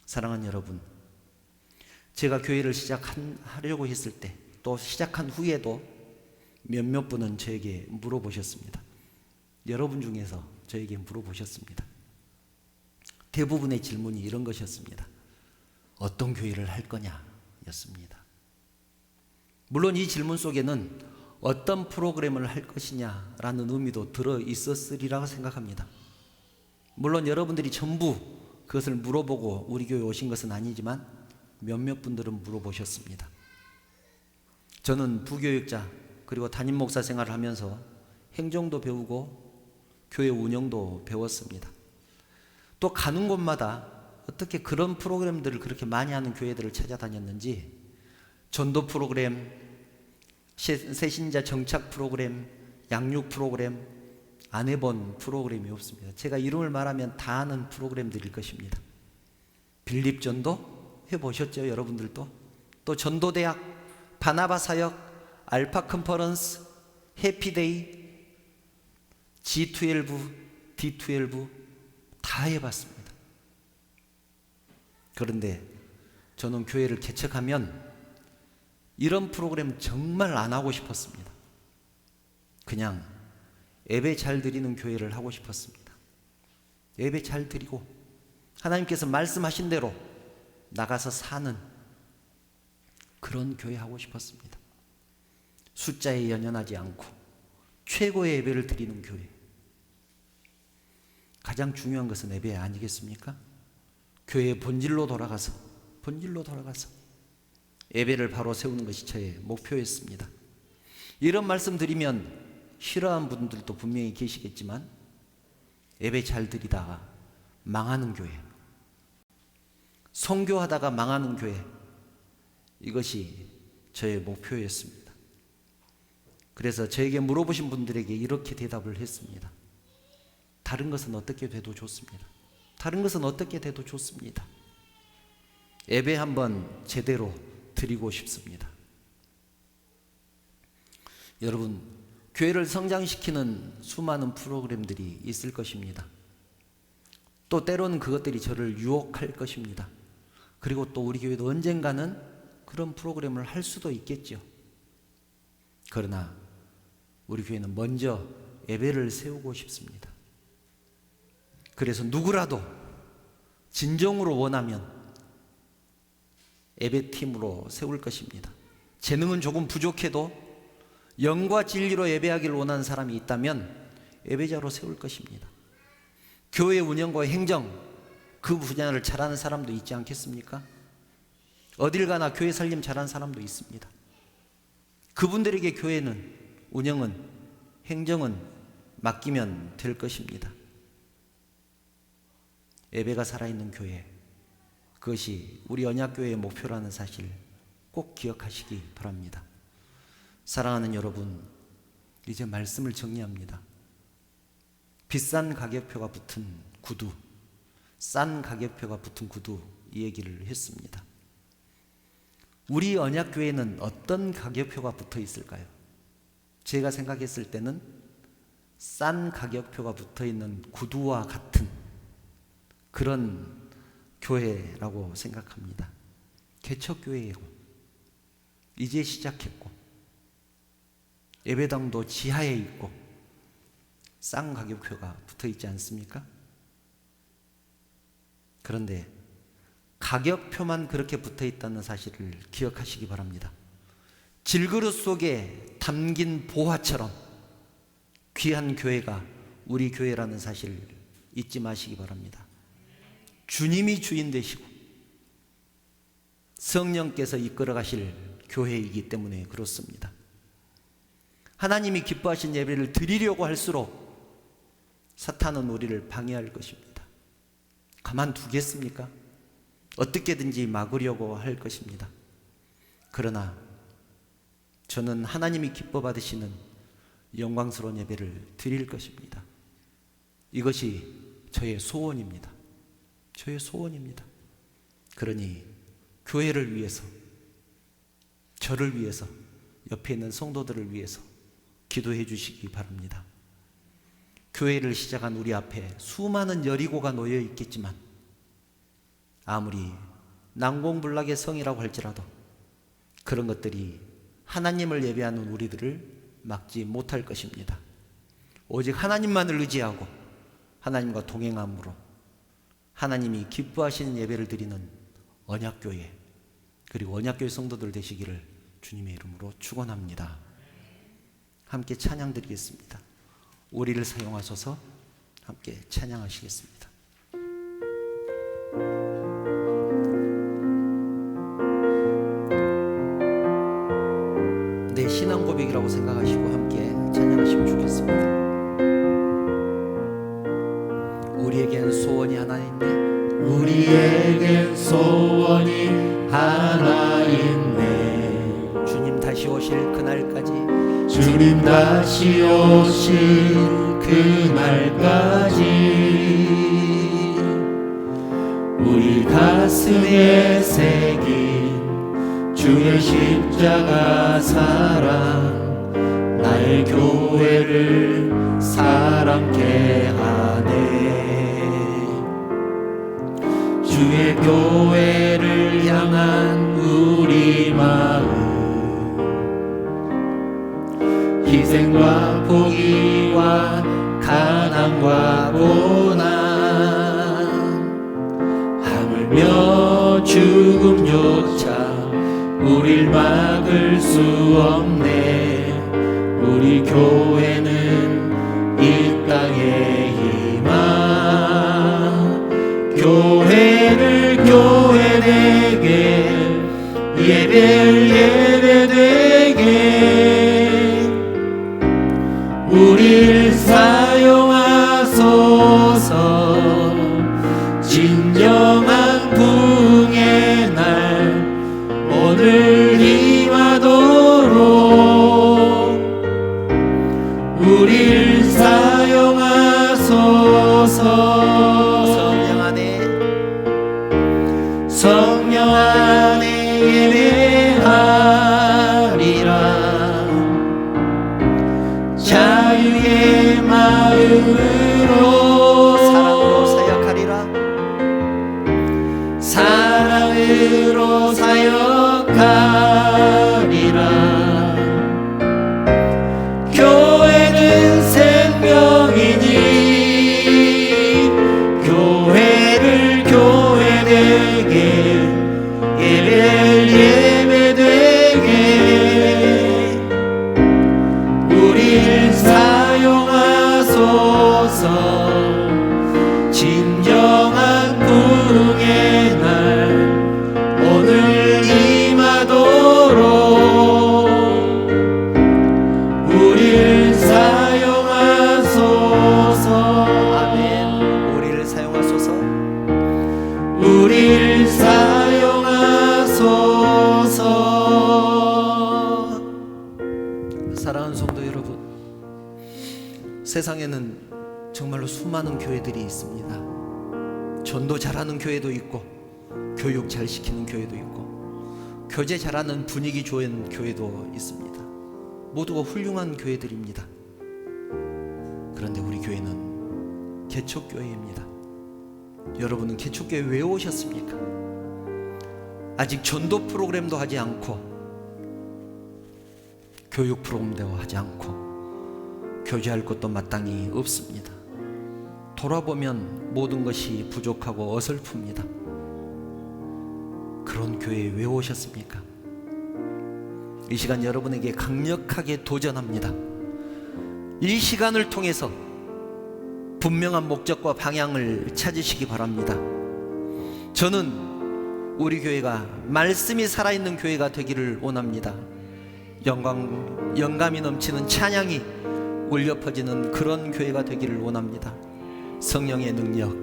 사랑하는 여러분, 제가 교회를 시작하려고 했을 때, 또 시작한 후에도 몇몇 분은 저에게 물어보셨습니다. 여러분 중에서 저에게 물어보셨습니다. 대부분의 질문이 이런 것이었습니다. 어떤 교회를 할 거냐 였습니다. 물론 이 질문 속에는 어떤 프로그램을 할 것이냐라는 의미도 들어 있었으리라고 생각합니다. 물론 여러분들이 전부 그것을 물어보고 우리 교회에 오신 것은 아니지만 몇몇 분들은 물어보셨습니다. 저는 부교육자 그리고 담임 목사 생활을 하면서 행정도 배우고 교회 운영도 배웠습니다. 또 가는 곳마다 어떻게 그런 프로그램들을 그렇게 많이 하는 교회들을 찾아다녔는지, 전도 프로그램, 새신자 정착 프로그램, 양육 프로그램 안 해본 프로그램이 없습니다. 제가 이름을 말하면 다 아는 프로그램들일 것입니다. 빌립전도 해보셨죠? 여러분들도? 또 전도대학, 바나바 사역, 알파 컨퍼런스, 해피데이, G12, D12 다 해봤습니다. 그런데 저는 교회를 개척하면 이런 프로그램 정말 안 하고 싶었습니다. 그냥 예배 잘 드리는 교회를 하고 싶었습니다. 예배 잘 드리고 하나님께서 말씀하신 대로 나가서 사는 그런 교회 하고 싶었습니다. 숫자에 연연하지 않고 최고의 예배를 드리는 교회. 가장 중요한 것은 예배 아니겠습니까? 교회의 본질로 돌아가서 예배를 바로 세우는 것이 저의 목표였습니다. 이런 말씀 드리면 싫어하는 분들도 분명히 계시겠지만, 예배 잘 드리다가 망하는 교회, 선교하다가 망하는 교회, 이것이 저의 목표였습니다. 그래서 저에게 물어보신 분들에게 이렇게 대답을 했습니다. 다른 것은 어떻게 돼도 좋습니다. 다른 것은 어떻게 돼도 좋습니다. 예배 한번 제대로 드리고 싶습니다. 여러분, 교회를 성장시키는 수많은 프로그램들이 있을 것입니다. 또 때로는 그것들이 저를 유혹할 것입니다. 그리고 또 우리 교회도 언젠가는 그런 프로그램을 할 수도 있겠죠. 그러나 우리 교회는 먼저 예배를 세우고 싶습니다. 그래서 누구라도 진정으로 원하면 예배팀으로 세울 것입니다. 재능은 조금 부족해도 영과 진리로 예배하기를 원하는 사람이 있다면 예배자로 세울 것입니다. 교회 운영과 행정, 그 분야를 잘하는 사람도 있지 않겠습니까? 어딜 가나 교회 살림 잘하는 사람도 있습니다. 그분들에게 교회는, 운영은, 행정은 맡기면 될 것입니다. 예배가 살아있는 교회, 그것이 우리 언약교회의 목표라는 사실 꼭 기억하시기 바랍니다. 사랑하는 여러분, 이제 말씀을 정리합니다. 비싼 가격표가 붙은 구두, 싼 가격표가 붙은 구두, 이 얘기를 했습니다. 우리 언약교회는 어떤 가격표가 붙어 있을까요? 제가 생각했을 때는 싼 가격표가 붙어 있는 구두와 같은 그런 교회라고 생각합니다. 개척교회예요. 이제 시작했고 예배당도 지하에 있고 싼 가격표가 붙어 있지 않습니까? 그런데 가격표만 그렇게 붙어 있다는 사실을 기억하시기 바랍니다. 질그릇 속에 담긴 보화처럼 귀한 교회가 우리 교회라는 사실을 잊지 마시기 바랍니다. 주님이 주인 되시고 성령께서 이끌어 가실 교회이기 때문에 그렇습니다. 하나님이 기뻐하신 예배를 드리려고 할수록 사탄은 우리를 방해할 것입니다. 가만두겠습니까? 어떻게든지 막으려고 할 것입니다. 그러나 저는 하나님이 기뻐 받으시는 영광스러운 예배를 드릴 것입니다. 이것이 저의 소원입니다. 저의 소원입니다. 그러니 교회를 위해서, 저를 위해서, 옆에 있는 성도들을 위해서 기도해 주시기 바랍니다. 교회를 시작한 우리 앞에 수많은 여리고가 놓여 있겠지만 아무리 난공불락의 성이라고 할지라도 그런 것들이 하나님을 예배하는 우리들을 막지 못할 것입니다. 오직 하나님만을 의지하고 하나님과 동행함으로 하나님이 기뻐하시는 예배를 드리는 언약교회, 그리고 언약교회 성도들 되시기를 주님의 이름으로 축원합니다. 함께 찬양 드리겠습니다. 우리를 사용하셔서 함께 찬양하시겠습니다. 내 신앙 고백이라고 생각하시고 함께 찬양하시면 좋겠습니다. 우리에겐 소원이 하나 있네. 우리에겐 소원이 하나 있네. 주님 다시 오실 그날까지, 주님 다시 오실 그날까지 우리 가슴에 새긴 주의 십자가 사랑, 나의 교회를 사랑케 하네. 주의 교회를 향한 우리 마음, 희생과 포기와 가난과 고난, 하물며 죽음조차 우릴 막을 수 없네. 우리 교회는 이 땅의 희망, 교회를 교회되게, 예배를 예배되게 우릴 사용하소서. 진정한 부흥의 날 오늘 임하도록 우릴 사용하소서. 성령 안에 예배하리라. 자유의 마음으로 사랑으로 사역하리라. 사랑으로 사역하리라. 교회는 생명이니 진정한 부흥의 날 오늘 임하도록 우리를 사용하소서. 아멘. 우리를 사용하소서. 우리를 사용하소서. 사랑하는 성도 여러분, 세상에는 정말로 수많은 교회들이 있습니다. 전도 잘하는 교회도 있고, 교육 잘 시키는 교회도 있고, 교제 잘하는 분위기 좋은 교회도 있습니다. 모두가 훌륭한 교회들입니다. 그런데 우리 교회는 개척교회입니다. 여러분은 개척교회 왜 오셨습니까? 아직 전도 프로그램도 하지 않고, 교육 프로그램도 하지 않고, 교제할 것도 마땅히 없습니다. 돌아보면 모든 것이 부족하고 어설픕니다. 그런 교회에 왜 오셨습니까? 이 시간 여러분에게 강력하게 도전합니다. 이 시간을 통해서 분명한 목적과 방향을 찾으시기 바랍니다. 저는 우리 교회가 말씀이 살아있는 교회가 되기를 원합니다. 영감이 넘치는 찬양이 울려 퍼지는 그런 교회가 되기를 원합니다. 성령의 능력,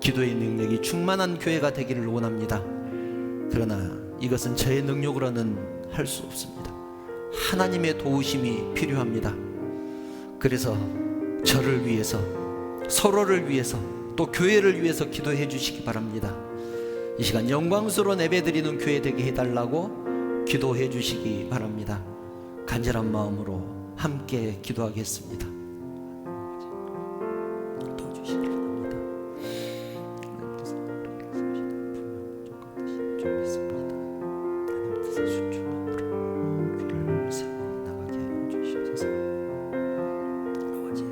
기도의 능력이 충만한 교회가 되기를 원합니다. 그러나 이것은 저의 능력으로는 할 수 없습니다. 하나님의 도우심이 필요합니다. 그래서 저를 위해서, 서로를 위해서, 또 교회를 위해서 기도해 주시기 바랍니다. 이 시간 영광스러운 예배드리는 교회 되게 해달라고 기도해 주시기 바랍니다. 간절한 마음으로 함께 기도하겠습니다. 도와주시기 바랍니다. 하나님 뜻에 순종함으로 귀를 세워 나가게 해주시옵소서. 아버지,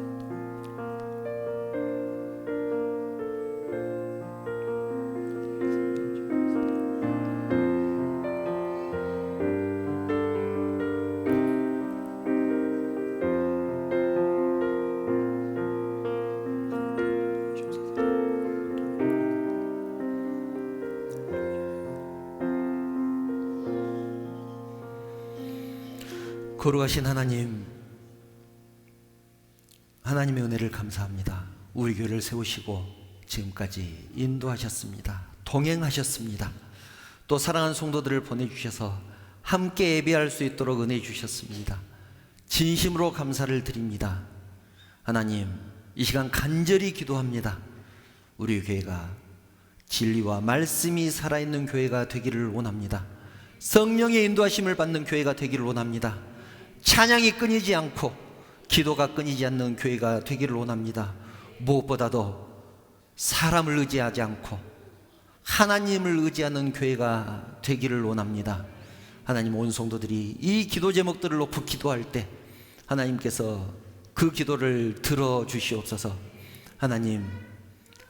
거룩하신 하나님, 하나님의 은혜를 감사합니다. 우리 교회를 세우시고 지금까지 인도하셨습니다. 동행하셨습니다. 또 사랑하는 성도들을 보내주셔서 함께 예배할 수 있도록 은혜 주셨습니다. 진심으로 감사를 드립니다. 하나님, 이 시간 간절히 기도합니다. 우리 교회가 진리와 말씀이 살아있는 교회가 되기를 원합니다. 성령의 인도하심을 받는 교회가 되기를 원합니다. 찬양이 끊이지 않고 기도가 끊이지 않는 교회가 되기를 원합니다. 무엇보다도 사람을 의지하지 않고 하나님을 의지하는 교회가 되기를 원합니다. 하나님, 온 성도들이 이 기도 제목들을 놓고 기도할 때 하나님께서 그 기도를 들어주시옵소서. 하나님,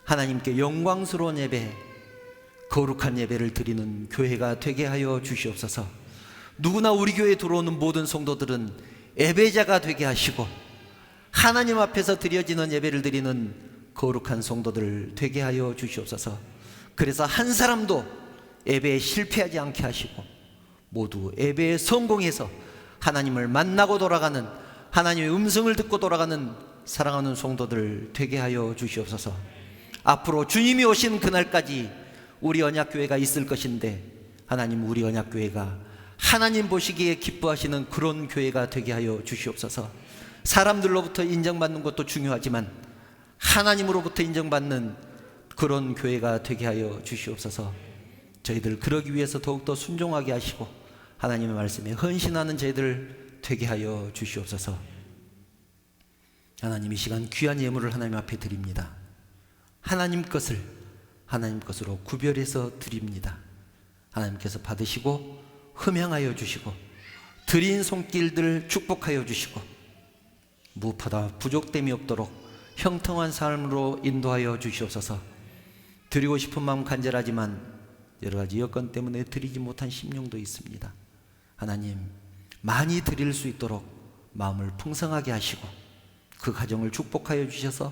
하나님께 영광스러운 예배, 거룩한 예배를 드리는 교회가 되게 하여 주시옵소서. 누구나 우리 교회에 들어오는 모든 성도들은 예배자가 되게 하시고 하나님 앞에서 드려지는 예배를 드리는 거룩한 성도들 되게 하여 주시옵소서. 그래서 한 사람도 예배에 실패하지 않게 하시고 모두 예배에 성공해서 하나님을 만나고 돌아가는, 하나님의 음성을 듣고 돌아가는 사랑하는 성도들 되게 하여 주시옵소서. 앞으로 주님이 오신 그날까지 우리 언약교회가 있을 것인데, 하나님, 우리 언약교회가 하나님 보시기에 기뻐하시는 그런 교회가 되게 하여 주시옵소서. 사람들로부터 인정받는 것도 중요하지만 하나님으로부터 인정받는 그런 교회가 되게 하여 주시옵소서. 저희들 그러기 위해서 더욱더 순종하게 하시고 하나님의 말씀에 헌신하는 저희들 되게 하여 주시옵소서. 하나님, 이 시간 귀한 예물을 하나님 앞에 드립니다. 하나님 것을 하나님 것으로 구별해서 드립니다. 하나님께서 받으시고 흠양하여 주시고 드린 손길들 축복하여 주시고 무엇보다 부족됨이 없도록 형통한 삶으로 인도하여 주시옵소서. 드리고 싶은 마음 간절하지만 여러 가지 여건 때문에 드리지 못한 심령도 있습니다. 하나님, 많이 드릴 수 있도록 마음을 풍성하게 하시고 그 가정을 축복하여 주셔서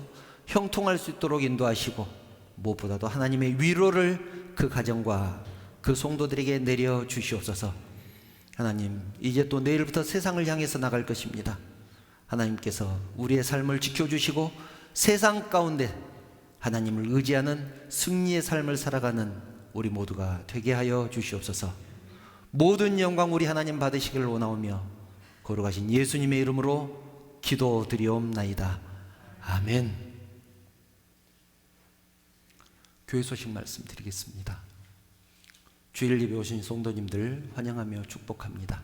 형통할 수 있도록 인도하시고 무엇보다도 하나님의 위로를 그 가정과 그 성도들에게 내려 주시옵소서. 하나님, 이제 또 내일부터 세상을 향해서 나갈 것입니다. 하나님께서 우리의 삶을 지켜주시고 세상 가운데 하나님을 의지하는 승리의 삶을 살아가는 우리 모두가 되게 하여 주시옵소서. 모든 영광 우리 하나님 받으시기를 원하오며 거룩하신 예수님의 이름으로 기도드리옵나이다. 아멘. 교회 소식 말씀드리겠습니다. 주일 예배 오신 성도님들 환영하며 축복합니다.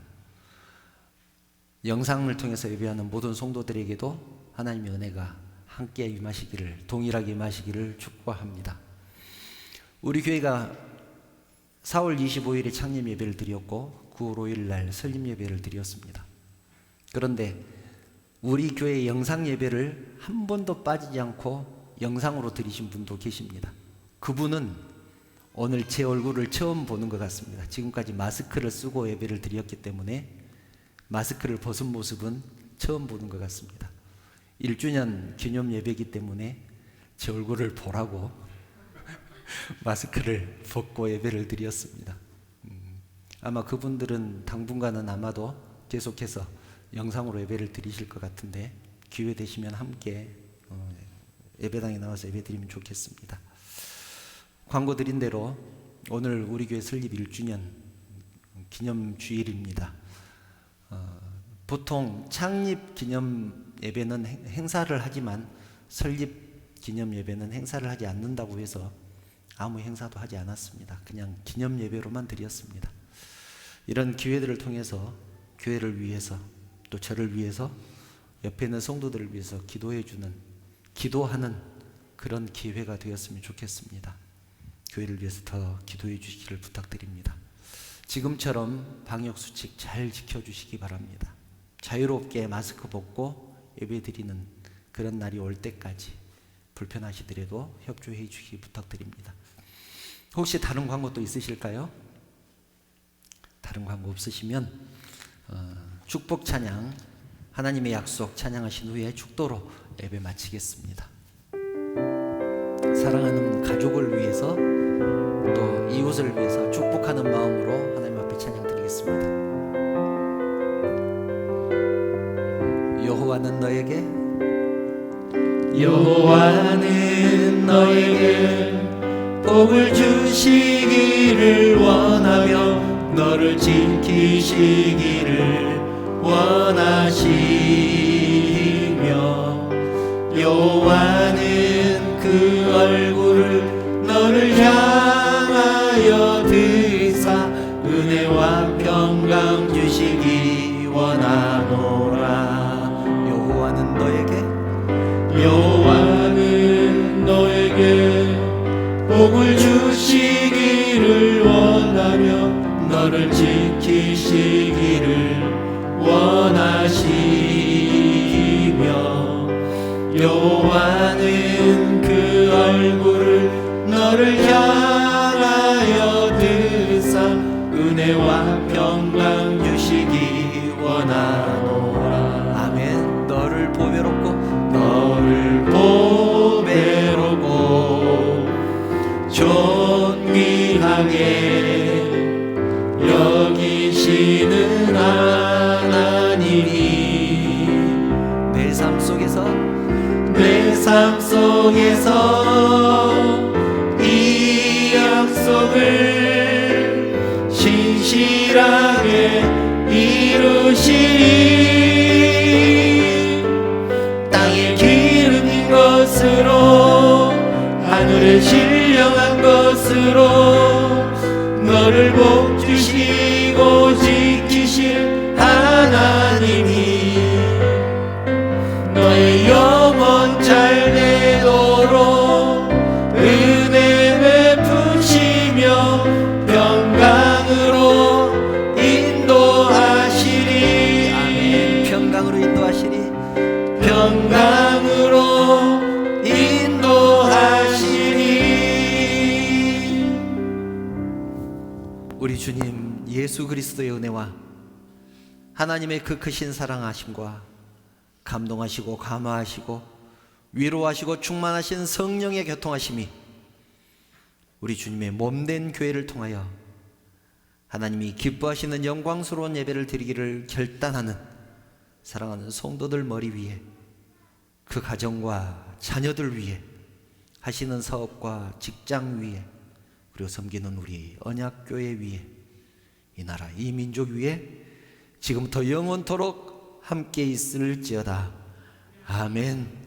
영상을 통해서 예배하는 모든 성도들에게도 하나님의 은혜가 함께 임하시기를, 동일하게 임하시기를 축복합니다. 우리 교회가 4월 25일에 창립 예배를 드렸고 9월 5일 날 설립 예배를 드렸습니다. 그런데 우리 교회 영상 예배를 한 번도 빠지지 않고 영상으로 드리신 분도 계십니다. 그분은 오늘 제 얼굴을 처음 보는 것 같습니다. 지금까지 마스크를 쓰고 예배를 드렸기 때문에 마스크를 벗은 모습은 처음 보는 것 같습니다. 1주년 기념 예배이기 때문에 제 얼굴을 보라고 마스크를 벗고 예배를 드렸습니다. 아마 그분들은 당분간은 아마도 계속해서 영상으로 예배를 드리실 것 같은데 기회 되시면 함께 예배당에 나와서 예배 드리면 좋겠습니다. 광고 드린 대로 오늘 우리 교회 설립 1주년 기념 주일입니다. 보통 창립 기념 예배는 행사를 하지만 설립 기념 예배는 행사를 하지 않는다고 해서 아무 행사도 하지 않았습니다. 그냥 기념 예배로만 드렸습니다. 이런 기회들을 통해서 교회를 위해서 또 저를 위해서 옆에 있는 성도들을 위해서 기도하는 그런 기회가 되었으면 좋겠습니다. 교회를 위해서 더 기도해 주시기를 부탁드립니다. 지금처럼 방역수칙 잘 지켜주시기 바랍니다. 자유롭게 마스크 벗고 예배 드리는 그런 날이 올 때까지 불편하시더라도 협조해 주시기 부탁드립니다. 혹시 다른 광고 또 있으실까요? 다른 광고 없으시면 축복 찬양, 하나님의 약속 찬양하신 후에 축도로 예배 마치겠습니다. 사랑하는 가족을 위해서 또 이웃을 위해서 축복하는 마음으로 하나님 앞에 찬양 드리겠습니다. 여호와는 너에게 복을 주시기를 원하며 너를 지키시기를 원하시며 여호와는 그 얼굴을 너를 향하여 드사 은혜와 평강 주시기 원하노라. 여호와는 너에게 복을 주시기를 원하며 너를 지키시기를 원하시며 여호와는 그 얼굴을 너를 향하여 드사 은혜와 평강 주시기 원하노라. 아멘. 너를 보배롭고 존귀하게 여기시는 하나님이 내 삶 속에서 이 약속을 신실하게 이루시리. 땅에 기름진 것으로 하늘에 신령한 것으로 너를 복주시고 지키실 하나님이 너의 영혼 잘 되도록 은혜 베푸시며 평강으로 인도하시리. 아멘. 평강으로 인도하시리. 우리 주님 예수 그리스도의 은혜와 하나님의 그 크신 사랑하심과 감동하시고 감화하시고 위로하시고 충만하신 성령의 교통하심이 우리 주님의 몸된 교회를 통하여 하나님이 기뻐하시는 영광스러운 예배를 드리기를 결단하는 사랑하는 성도들 머리 위에, 그 가정과 자녀들 위에, 하시는 사업과 직장 위에, 그리고 섬기는 우리 언약교회 위에, 이 나라 이 민족 위에 지금부터 영원토록 함께 있을지어다. 아멘.